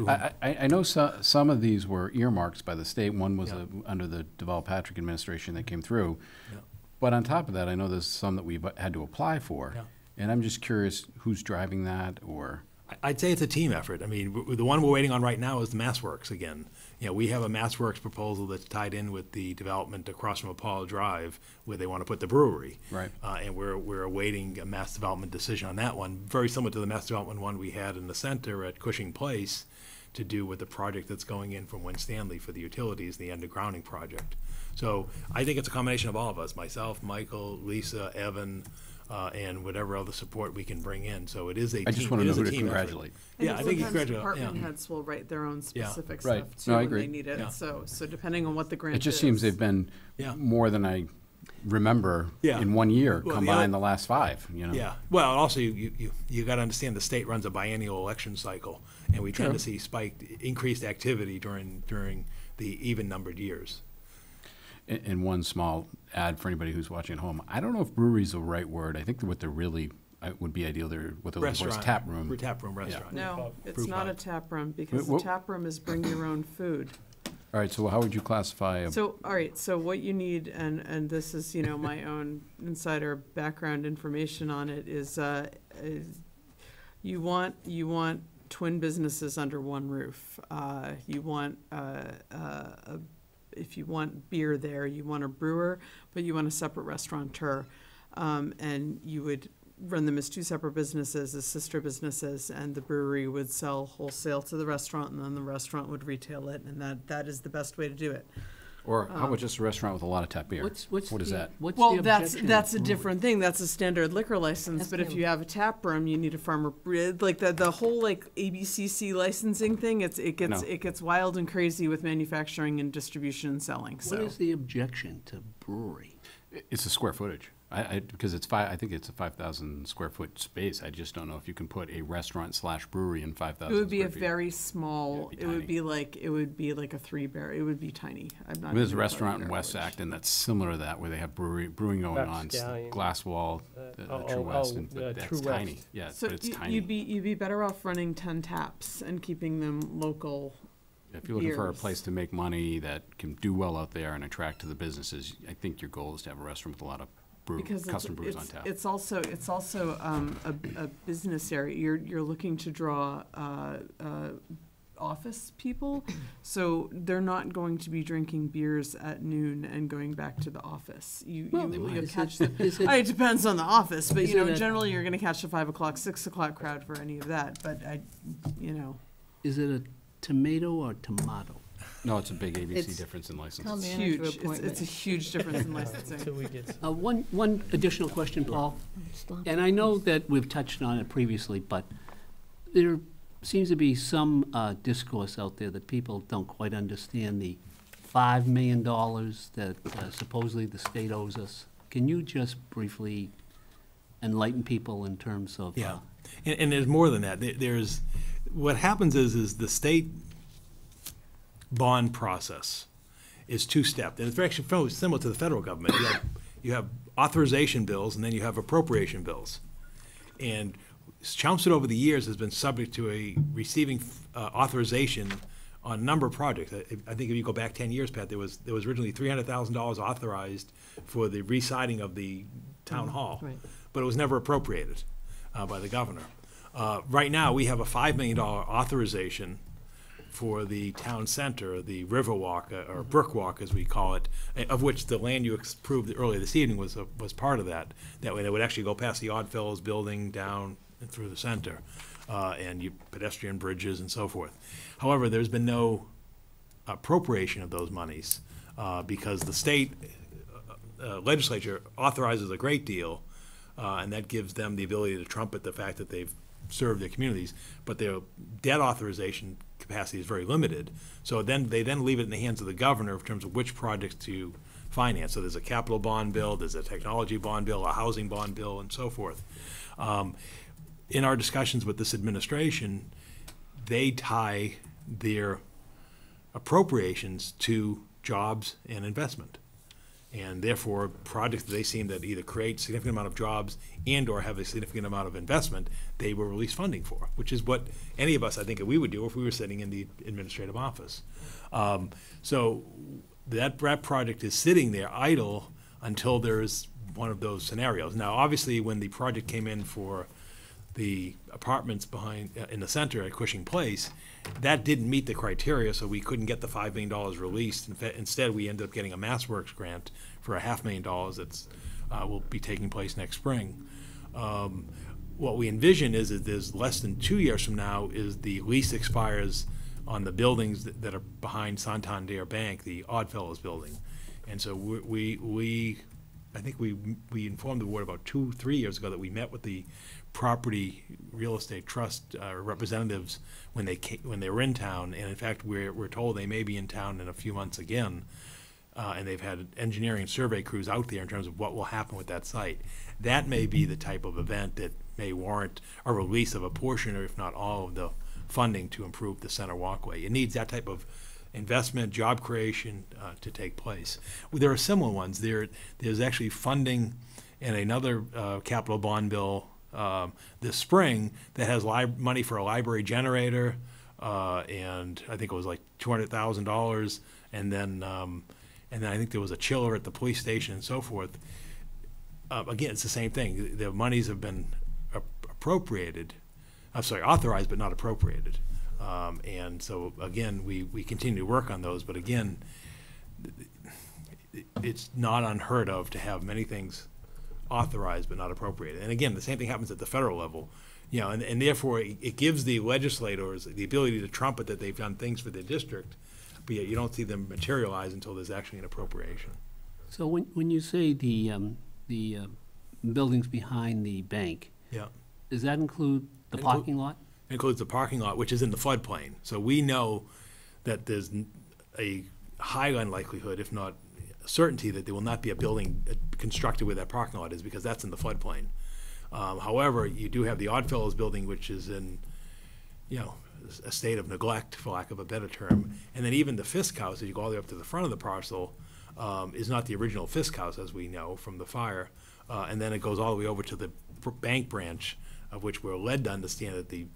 Speaker 3: I know some of these were earmarked by the state. One was under the Deval Patrick administration that came through.
Speaker 4: Yeah.
Speaker 3: But on top of that, I know there's some that we've had to apply for.
Speaker 4: Yeah.
Speaker 3: And I'm just curious who's driving that, or?
Speaker 4: I'd say it's a team effort. I mean, the one we're waiting on right now is the MassWorks again. You know, we have a MassWorks proposal that's tied in with the development across from Apollo Drive where they want to put the brewery.
Speaker 3: Right.
Speaker 4: And we're awaiting a mass development decision on that one, very similar to the mass development one we had in the center at Cushing Place to do with the project that's going in from Win Stanley for the utilities, the undergrounding project. So I think it's a combination of all of us, myself, Michael, Lisa, Evan, and whatever other support we can bring in. So it is a team.
Speaker 3: I just want to know who to
Speaker 4: effort.
Speaker 3: congratulate.
Speaker 8: And
Speaker 4: Yeah, I think you
Speaker 8: sometimes
Speaker 4: congratulate.
Speaker 8: department
Speaker 4: Yeah.
Speaker 8: heads will write their own
Speaker 4: Yeah.
Speaker 8: specific
Speaker 3: Right.
Speaker 8: stuff too
Speaker 3: No, I
Speaker 8: when
Speaker 3: agree.
Speaker 8: they need it.
Speaker 4: Yeah.
Speaker 8: So depending on what the grant
Speaker 3: It just
Speaker 8: is.
Speaker 3: seems they've been
Speaker 4: Yeah.
Speaker 3: more than I remember
Speaker 4: Yeah.
Speaker 3: in 1 year,
Speaker 4: Well, the
Speaker 3: combined
Speaker 4: other-
Speaker 3: the last 5, you know?
Speaker 4: Yeah, well, also, you got to understand the state runs a biennial election cycle, and we tend to see increased activity during the even-numbered years.
Speaker 3: And one small ad for anybody who's watching at home. I don't know if brewery is the right word. I think what they're really, would be ideal, what they're looking for is
Speaker 4: Restaurant.
Speaker 3: tap room.
Speaker 4: Tap room restaurant.
Speaker 8: No, it's
Speaker 4: Brew
Speaker 8: not a
Speaker 4: pub.
Speaker 8: tap room because the
Speaker 3: Wait,
Speaker 8: tap room is bring your own food.
Speaker 3: All right, so how would you classify a?
Speaker 8: So, all right, so what you need, and this is, my own insider background information on it, is you want twin businesses under one roof. You want, if you want beer there, you want a brewer, but you want a separate restaurateur. And you would run them as 2 separate businesses, as sister businesses, and the brewery would sell wholesale to the restaurant, and then the restaurant would retail it, and that is the best way to do it.
Speaker 3: Or how about just a restaurant with a lot of tap beer? What is that?
Speaker 1: What's
Speaker 8: Well,
Speaker 1: the
Speaker 8: that's
Speaker 1: objection?
Speaker 8: a different thing. That's a standard liquor license.
Speaker 7: That's
Speaker 8: But if
Speaker 7: the-
Speaker 8: you have a tap room, you need a farmer like the whole ABCC licensing thing. It gets wild and crazy with manufacturing and distribution and selling.
Speaker 1: What
Speaker 8: So
Speaker 1: is the objection to brewery?
Speaker 3: It's the square footage. Because I think it's a 5,000 square foot space. I just don't know if you can put a restaurant / brewery in 5,000
Speaker 8: it would be a
Speaker 3: square feet.
Speaker 8: very small.
Speaker 3: Yeah, it'd be
Speaker 8: It would be like a 3-bar. It would be tiny. I'm not.
Speaker 3: There's a
Speaker 8: even
Speaker 3: restaurant in
Speaker 8: putting
Speaker 3: West
Speaker 8: their
Speaker 3: Acton that's similar to that, where they have brewing going
Speaker 15: That's
Speaker 3: on,
Speaker 15: Stallion.
Speaker 3: glass wall, True West, but that's
Speaker 15: True West.
Speaker 3: tiny. Yeah,
Speaker 8: So
Speaker 3: but it's tiny.
Speaker 8: you'd be better off running 10 taps and keeping them local.
Speaker 3: If you're looking for a
Speaker 8: beers.
Speaker 3: place to make money that can do well out there and attract to the businesses, I think your goal is to have a restaurant with a lot of
Speaker 8: Because
Speaker 3: custom brews on tap.
Speaker 8: it's also a business area. You're looking to draw office people, so they're not going to be drinking beers at noon and going back to the office.
Speaker 1: Well, they might.
Speaker 8: You'll
Speaker 1: Is
Speaker 8: catch
Speaker 1: it-
Speaker 8: the.
Speaker 1: is it-
Speaker 8: It depends on the office, but
Speaker 1: Is it a-
Speaker 8: generally you're going to catch the 5 o'clock, 6 o'clock crowd for any of that. But
Speaker 1: Is it a tomato or tomato?
Speaker 3: No, it's a big ABC
Speaker 7: It's-
Speaker 3: difference in
Speaker 7: Town
Speaker 3: licenses.
Speaker 8: it's
Speaker 7: manager
Speaker 8: huge.
Speaker 7: appointment.
Speaker 8: It's a huge difference in licensing.
Speaker 15: Until we get
Speaker 1: One additional question, Paul. And I know that we've touched on it previously, but there seems to be some discourse out there that people don't quite understand the $5 million that supposedly the state owes us. Can you just briefly enlighten people in terms of?
Speaker 4: Yeah, and there's more than that. There's, what happens is the state bond process is 2-stepped, and it's actually fairly similar to the federal government. You have authorization bills, and then you have appropriation bills. And Chelmsford over the years has been subject to receiving authorization on a number of projects. I think if you go back 10 years, Pat, there was originally $300,000 authorized for the re-siding of the town hall,
Speaker 7: right.
Speaker 4: but it was never appropriated by the governor. Right now, we have a $5 million authorization for the town center, the Riverwalk, or Brookwalk as we call it, of which the land you approved earlier this evening was part of that. That way, they would actually go past the Oddfellows building down and through the center, and pedestrian bridges and so forth. However, there's been no appropriation of those monies because the state legislature authorizes a great deal, and that gives them the ability to trumpet the fact that they've served their communities, but their debt authorization capacity is very limited. So then they leave it in the hands of the governor in terms of which projects to finance. So there's a capital bond bill, there's a technology bond bill, a housing bond bill, and so forth. In our discussions with this administration, they tie their appropriations to jobs and investment. And therefore, projects that they seem that either create significant amount of jobs and or have a significant amount of investment, they will release funding for, which is what any of us, I think, we would do if we were sitting in the administrative office. So that project is sitting there idle until there's one of those scenarios. Now, obviously, when the project came in for the apartments behind in the center at Cushing Place, that didn't meet the criteria, so we couldn't get the $5 million released. Instead, we ended up getting a MassWorks grant for $500,000 that's will be taking place next spring. What we envision is that there's less than 2 years from now is the lease expires on the buildings that are behind Santander Bank, the Oddfellows building. And so I think we informed the board about 2-3 years ago that we met with the property real estate trust representatives when they were in town, and in fact we're told they may be in town in a few months again, and they've had engineering and survey crews out there in terms of what will happen with that site. That may be the type of event that may warrant a release of a portion, or if not all, of the funding to improve the center walkway. It needs that type of investment, job creation to take place. Well, there are similar ones. There's actually funding in another capital bond bill this spring that has money for a library generator, and I think it was like $200,000, and then I think there was a chiller at the police station and so forth. Again, it's the same thing. The monies have been appropriated. I'm sorry, authorized but not appropriated. And so again, we continue to work on those, but again, it's not unheard of to have many things authorized but not appropriated. And again, the same thing happens at the federal level, you know, and therefore it gives the legislators the ability to trumpet that they've done things for their district, but yet you don't see them materialize until there's actually an appropriation.
Speaker 1: So when you say the buildings behind the bank,
Speaker 4: Yeah.
Speaker 1: does that include the parking lot?
Speaker 4: It includes the parking lot, which is in the floodplain. So we know that there's a high unlikelihood, if not certainty, that there will not be a building constructed where that parking lot is, because that's in the floodplain. However, you do have the Oddfellows building, which is in, you know, a state of neglect, for lack of a better term. And then even the Fisk House, as you go all the way up to the front of the parcel, is not the original Fisk House, as we know from the fire. And then it goes all the way over to the bank branch, of which we're led to understand that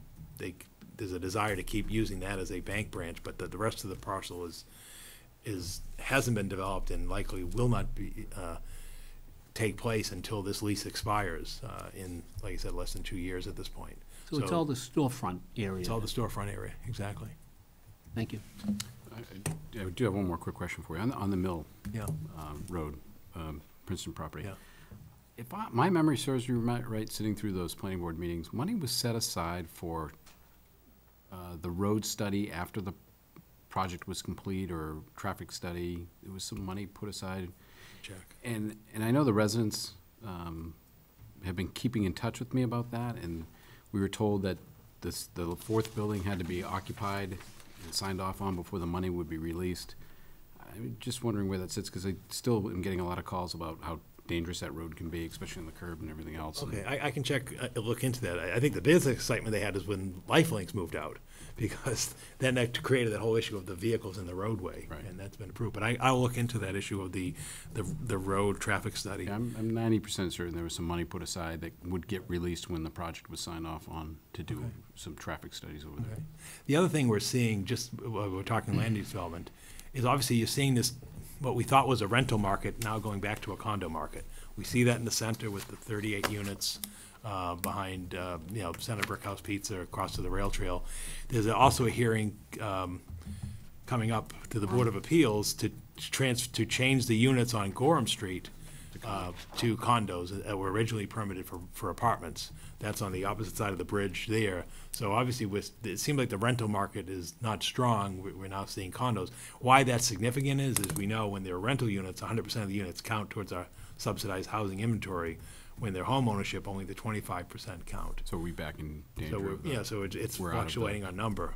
Speaker 4: there's a desire to keep using that as a bank branch, but the rest of the parcel hasn't been developed and likely will not be take place until this lease expires in, like I said, less than 2 years at this point.
Speaker 1: So it's all the storefront area?
Speaker 4: It's all the storefront area, exactly.
Speaker 1: Thank you.
Speaker 3: I do have one more quick question for you. On the Mill Road, Princeton property.
Speaker 4: Yeah.
Speaker 3: If my memory serves me right, sitting through those planning board meetings, money was set aside for the road study after the project was complete, or traffic study. There was some money put aside.
Speaker 4: Check.
Speaker 3: And I know the residents have been keeping in touch with me about that, and we were told that the fourth building had to be occupied and signed off on before the money would be released. I'm just wondering where that sits, because I still am getting a lot of calls about how dangerous that road can be, especially on the curb and everything else.
Speaker 4: Okay, I can look into that. I think the biggest excitement they had is when Lifelinks moved out, because then that created that whole issue of the vehicles in the roadway, right. And that's been approved. But I'll look into that issue of the road traffic study.
Speaker 3: Yeah, I'm 90% certain there was some money put aside that would get released when the project was signed off on to do some traffic studies over there.
Speaker 4: The other thing we're seeing, just while we're talking land use development, is obviously you're seeing this, what we thought was a rental market now going back to a condo market. We see that in the center with the 38 units behind, Center Brickhouse Pizza across to the rail trail. There's also a hearing coming up to the Board of Appeals to change the units on Gorham Street to condos that were originally permitted for apartments. That's on the opposite side of the bridge there. So obviously, it seems like the rental market is not strong. We're now seeing condos. Why that's significant is we know when there are rental units, 100% of the units count towards our subsidized housing inventory. When they're home ownership, only the 25% count.
Speaker 3: So are we back in danger?
Speaker 4: So it's fluctuating our number.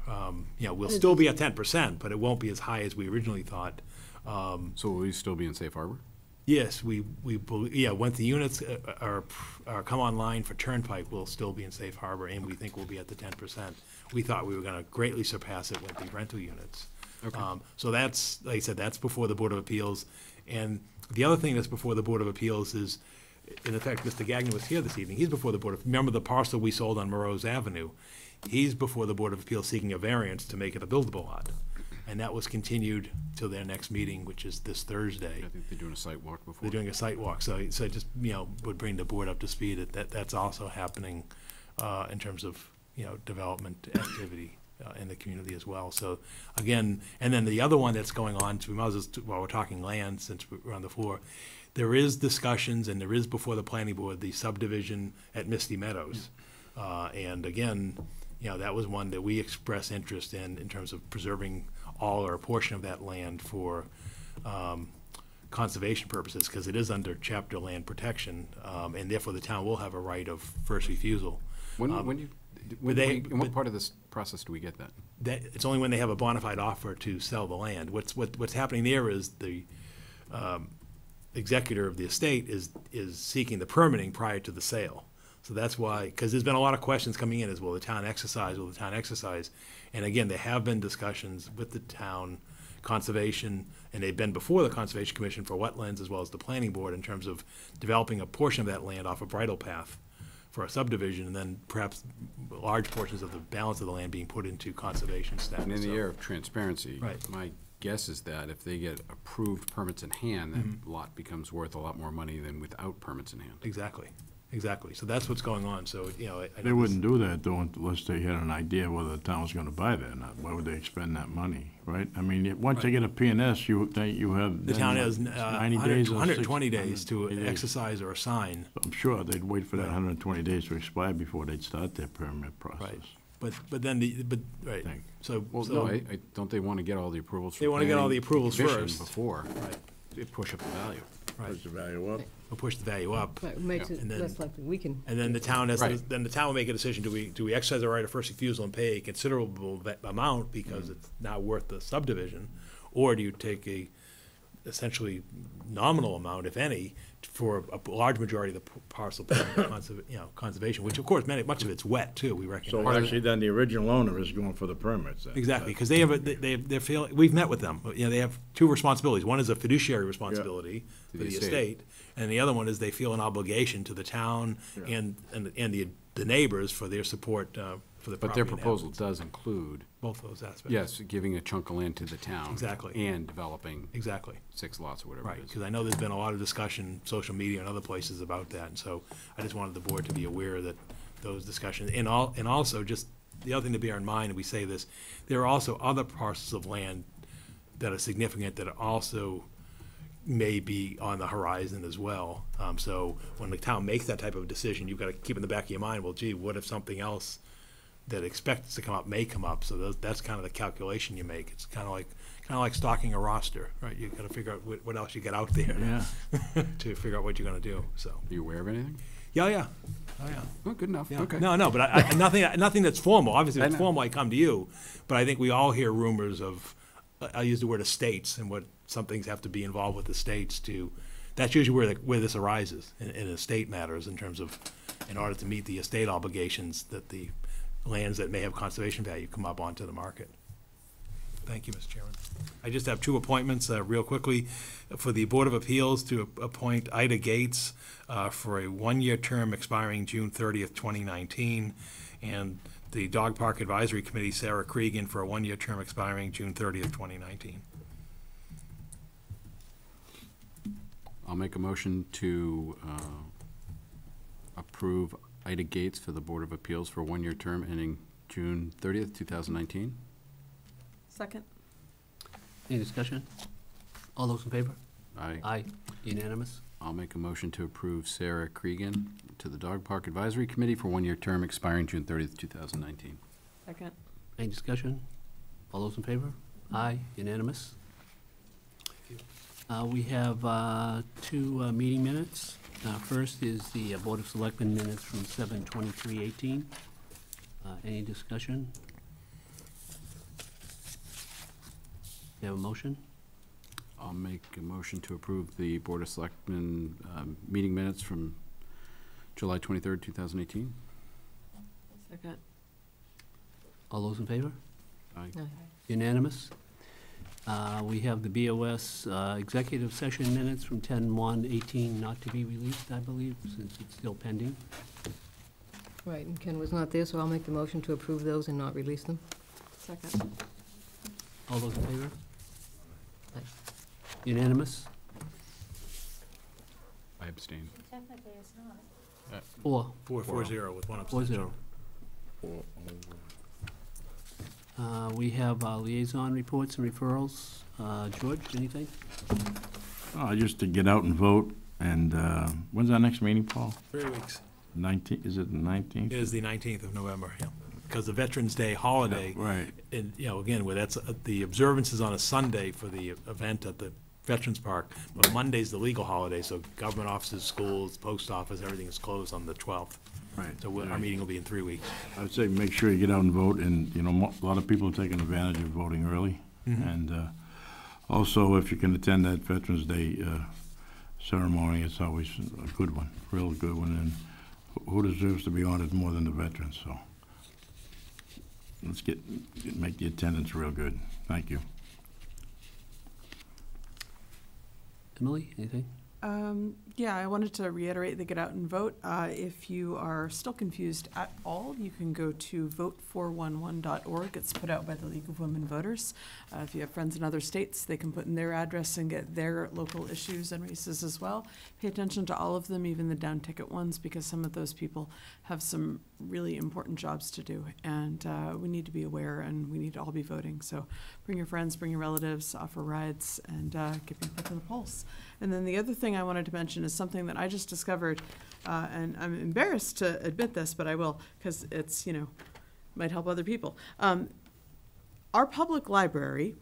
Speaker 4: We'll still be at 10%, but it won't be as high as we originally thought.
Speaker 3: So will we still be in safe harbor?
Speaker 4: Yes, we once the units are come online for Turnpike, we'll still be in safe harbor, and we think we'll be at the 10%. We thought we were going to greatly surpass it with the rental units. Okay. So that's, like I said, that's before the Board of Appeals. And The other thing that's before the Board of Appeals is, in effect, Mr. Gagnon was here this evening. He's before the Board of, remember the parcel we sold on Morose Avenue? He's before the Board of Appeals seeking a variance to make it a buildable lot. And that was continued till their next meeting, which is this Thursday.
Speaker 3: I think they're doing a site walk before.
Speaker 4: They're doing a site walk, so I just, would bring the board up to speed that that's also happening in terms of, development activity in the community as well. So again, and then the other one that's going on, so we might as well, while we're talking land, since we're on the floor, there is discussions, and there is before the planning board, the subdivision at Misty Meadows. And again, that was one that we expressed interest in terms of preserving all or a portion of that land for conservation purposes, because it is under chapter land protection, and therefore the town will have a right of first refusal.
Speaker 3: In what part of this process do we get that?
Speaker 4: It's only when they have a bona fide offer to sell the land. What's happening there is the executor of the estate is seeking the permitting prior to the sale. So that's why, because there's been a lot of questions coming in as, will the town exercise, will the town exercise? And again, there have been discussions with the town, conservation, and they've been before the Conservation Commission for wetlands as well as the planning board in terms of developing a portion of that land off a bridle path for a subdivision, and then perhaps large portions of the balance of the land being put into conservation status.
Speaker 3: And in the air of transparency,
Speaker 4: right.
Speaker 3: My guess is that if they get approved permits in hand, that lot becomes worth a lot more money than without permits in hand.
Speaker 4: Exactly. So that's what's going on. So,
Speaker 10: They wouldn't do that though unless they had an idea whether the town was gonna buy that or not. Why would they expend that money, right? I mean, once they get a PNS, you have.
Speaker 4: The town has
Speaker 10: 90 days.
Speaker 4: 120 days to exercise or assign.
Speaker 10: I'm sure they'd wait for that 120 days to expire before they'd start their permit process.
Speaker 4: Right. But then right.
Speaker 3: Don't they want to get all the approvals?
Speaker 4: They want to get all the approvals first
Speaker 3: before.
Speaker 4: Right.
Speaker 3: They push up the value.
Speaker 4: Right.
Speaker 10: Push the value up.
Speaker 4: We'll push the value up.
Speaker 7: Right, makes it
Speaker 4: And then-
Speaker 7: less likely we can.
Speaker 4: And then the town has,
Speaker 3: Right.
Speaker 4: then the town will make a decision, do we exercise our right of first refusal and pay a considerable amount because it's not worth the subdivision? Or do you take a essentially nominal amount, if any, for a large majority of the parcel conservation, which of course, much of it's wet too, we recognize.
Speaker 10: So actually then the original owner is going for the permits then.
Speaker 4: Exactly, because they have, they're feeling, we've met with them, they have two responsibilities. One is a fiduciary responsibility for the estate, and the other one is they feel an obligation to the town and the neighbors for their support for the property.
Speaker 3: But their proposal does include.
Speaker 4: Both those aspects.
Speaker 3: Yes, giving a chunk of land to the town.
Speaker 4: Exactly.
Speaker 3: And developing.
Speaker 4: Exactly.
Speaker 3: 6 lots or whatever it
Speaker 4: Right,
Speaker 3: is.
Speaker 4: because I know there's been a lot of discussion, social media and other places about that, and so I just wanted the board to be aware that those discussions, and also just the other thing to bear in mind, and we say this, there are also other parcels of land that are significant that are also may be on the horizon as well. So when the town makes that type of decision, you've got to keep in the back of your mind, well, gee, what if something else that expects to come up may come up? So that's kind of the calculation you make. It's kind of like stocking a roster, right? You got to figure out what else you get out there to figure out what you're going to do. So,
Speaker 3: Are you aware of anything?
Speaker 4: Yeah.
Speaker 3: Oh, good enough.
Speaker 4: Yeah.
Speaker 3: Okay.
Speaker 4: No, but I nothing that's formal. Obviously, if it's formal, I come to you. But I think we all hear rumors of, I use the word estates, and what some things have to be involved with estates to. That's usually where this arises in estate matters, in terms of, in order to meet the estate obligations, that the lands that may have conservation value come up onto the market. Thank you, Mr. Chairman. I just have 2 appointments real quickly. For the Board of Appeals, to appoint Ida Gates for a 1-year term expiring June 30th, 2019, and the Dog Park Advisory Committee, Sarah Cregan, for a 1-year term expiring June 30th, 2019.
Speaker 3: I'll make a motion to approve Ida Gates for the Board of Appeals for a 1-year term ending June 30th, 2019.
Speaker 8: Second.
Speaker 1: Any discussion? All those in favor?
Speaker 3: Aye.
Speaker 1: Aye. Unanimous?
Speaker 3: I'll make a motion to approve Sarah Cregan to the Dog Park Advisory Committee for a 1-year term expiring June 30th, 2019.
Speaker 8: Second.
Speaker 1: Any discussion? All those in favor? Aye. Unanimous? We have 2 meeting minutes. First is the Board of Selectmen minutes from 7/23/18. Any discussion? You have a motion?
Speaker 3: I'll make a motion to approve the Board of Selectmen meeting minutes from July 23rd, 2018.
Speaker 8: Second.
Speaker 1: All those in favor?
Speaker 3: Aye.
Speaker 1: Unanimous? We have the BOS executive session minutes from 10/1/18 not to be released, I believe, since it's still pending.
Speaker 7: Right, and Ken was not there, so I'll make the motion to approve those and not release them.
Speaker 8: Second.
Speaker 1: All those in favor? Unanimous?
Speaker 3: I abstain.
Speaker 9: Technically, it's not.
Speaker 4: 4-0 with one abstention.
Speaker 1: 4-0. We have liaison reports and referrals. George, anything?
Speaker 10: Just to get out and vote, and when's our next meeting, Paul?
Speaker 4: 3 weeks.
Speaker 10: 19th, is it the 19th?
Speaker 4: It is the 19th of November, yeah. Because the Veterans Day holiday.
Speaker 10: Right.
Speaker 4: And, again, where that's, the observance is on a Sunday for the event at the Veterans Park, but Monday's the legal holiday, so government offices, schools, post office, everything is closed on the 12th.
Speaker 10: Right.
Speaker 4: So our meeting will be in 3 weeks.
Speaker 10: I would say make sure you get out and vote, and, a lot of people are taking advantage of voting early.
Speaker 4: Mhm.
Speaker 10: And also, if you can attend that Veterans Day ceremony, it's always a good one, real good one, and who deserves to be honored more than the veterans, so let's make the attendance real good. Thank you.
Speaker 1: Emily, anything?
Speaker 8: Yeah, I wanted to reiterate the get out and vote. If you are still confused at all, you can go to vote411.org. It's put out by the League of Women Voters. If you have friends in other states, they can put in their address and get their local issues and races as well. Pay attention to all of them, even the down ticket ones, because some of those people have some really important jobs to do. And we need to be aware, and we need to all be voting. So bring your friends, bring your relatives, offer rides, and get people to the polls. And then the other thing I wanted to mention is something that I just discovered, and I'm embarrassed to admit this, but I will, because it's, might help other people. Our public library,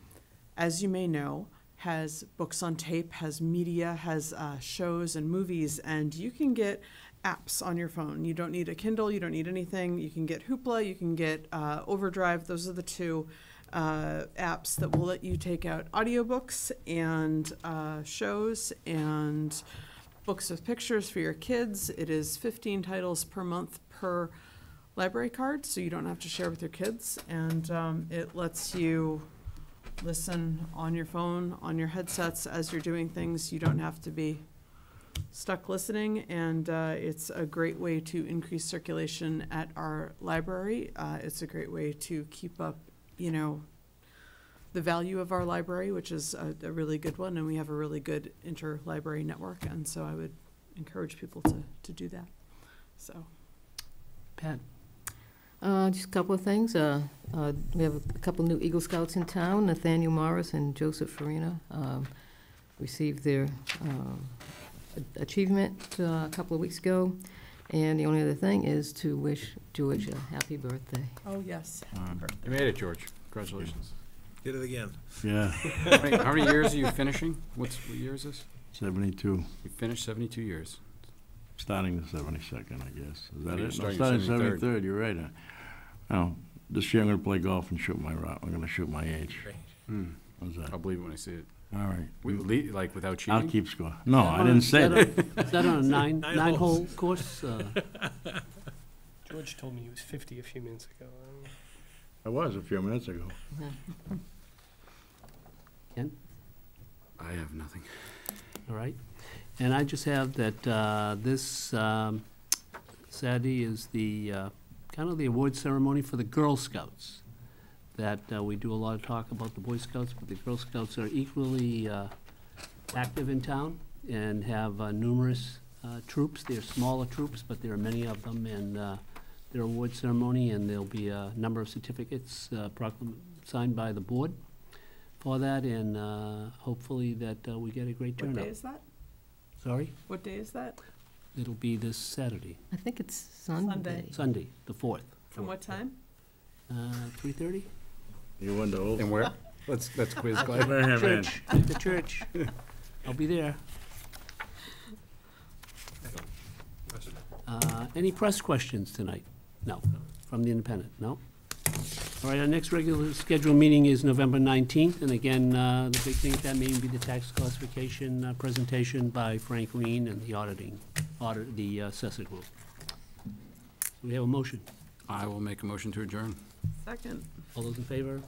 Speaker 8: as you may know, has books on tape, has media, has shows and movies, and you can get apps on your phone. You don't need a Kindle, you don't need anything. You can get Hoopla, you can get Overdrive. Those are the two apps that will let you take out audiobooks and shows and books with pictures for your kids. It is 15 titles per month per library card, so you don't have to share with your kids. And it lets you listen on your phone, on your headsets as you're doing things. You don't have to be stuck listening, and it's a great way to increase circulation at our library. It's a great way to keep up the value of our library, which is a really good one, and we have a really good interlibrary network, and so I would encourage people to do that. So,
Speaker 1: Pat?
Speaker 7: Just a couple of things. We have a couple new Eagle Scouts in town. Nathaniel Morris and Joseph Farina received their achievement a couple of weeks ago. And the only other thing is to wish George a happy birthday.
Speaker 8: oh yes,
Speaker 3: You made it, George. Congratulations.
Speaker 4: Did it again.
Speaker 10: Yeah.
Speaker 3: How many years are you finishing? What year is this?
Speaker 10: 72.
Speaker 3: You finished 72 years.
Speaker 10: Starting the 72nd, I guess. Is that
Speaker 3: You're
Speaker 10: it? No,
Speaker 3: starting
Speaker 10: starting
Speaker 3: 73rd.
Speaker 10: 73rd, you're right. This year I'm going to play golf and shoot my rock. I'm going to shoot my age. How's that?
Speaker 3: I'll believe it when I see it.
Speaker 10: All right.
Speaker 3: Like without cheating?
Speaker 10: I'll keep score. No, I didn't say that.
Speaker 1: Is that on a nine-hole course?
Speaker 15: George told me he was 50 a few minutes ago.
Speaker 10: I was a few minutes ago.
Speaker 1: Ken?
Speaker 3: I have nothing.
Speaker 1: All right. And I just have that this Saturday is the kind of the award ceremony for the Girl Scouts. That we do a lot of talk about the Boy Scouts, but the Girl Scouts are equally active in town and have numerous troops. They're smaller troops, but there are many of them, and their award ceremony, and there'll be a number of certificates signed by the board for that, and hopefully that we get a great turnout.
Speaker 8: What day is that?
Speaker 1: Sorry?
Speaker 8: What day is that?
Speaker 1: It'll be this Saturday.
Speaker 7: I think it's Sunday.
Speaker 1: Sunday, the 4th.
Speaker 8: From what time?
Speaker 1: 3:30?
Speaker 10: You wonder over.
Speaker 3: And where? Let's quiz Clay.
Speaker 1: Church, at the church. I'll be there. Any press questions tonight? No. From the Independent? No? All right, our next regular scheduled meeting is November 19th, and again, the big thing at that meeting will be the tax classification presentation by Frank Reen and the assessor group. We have a motion.
Speaker 3: I will make a motion to adjourn.
Speaker 8: Second.
Speaker 1: All those in favor?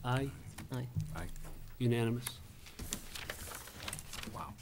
Speaker 1: Aye?
Speaker 7: Aye.
Speaker 3: Aye.
Speaker 1: Unanimous.
Speaker 4: Wow.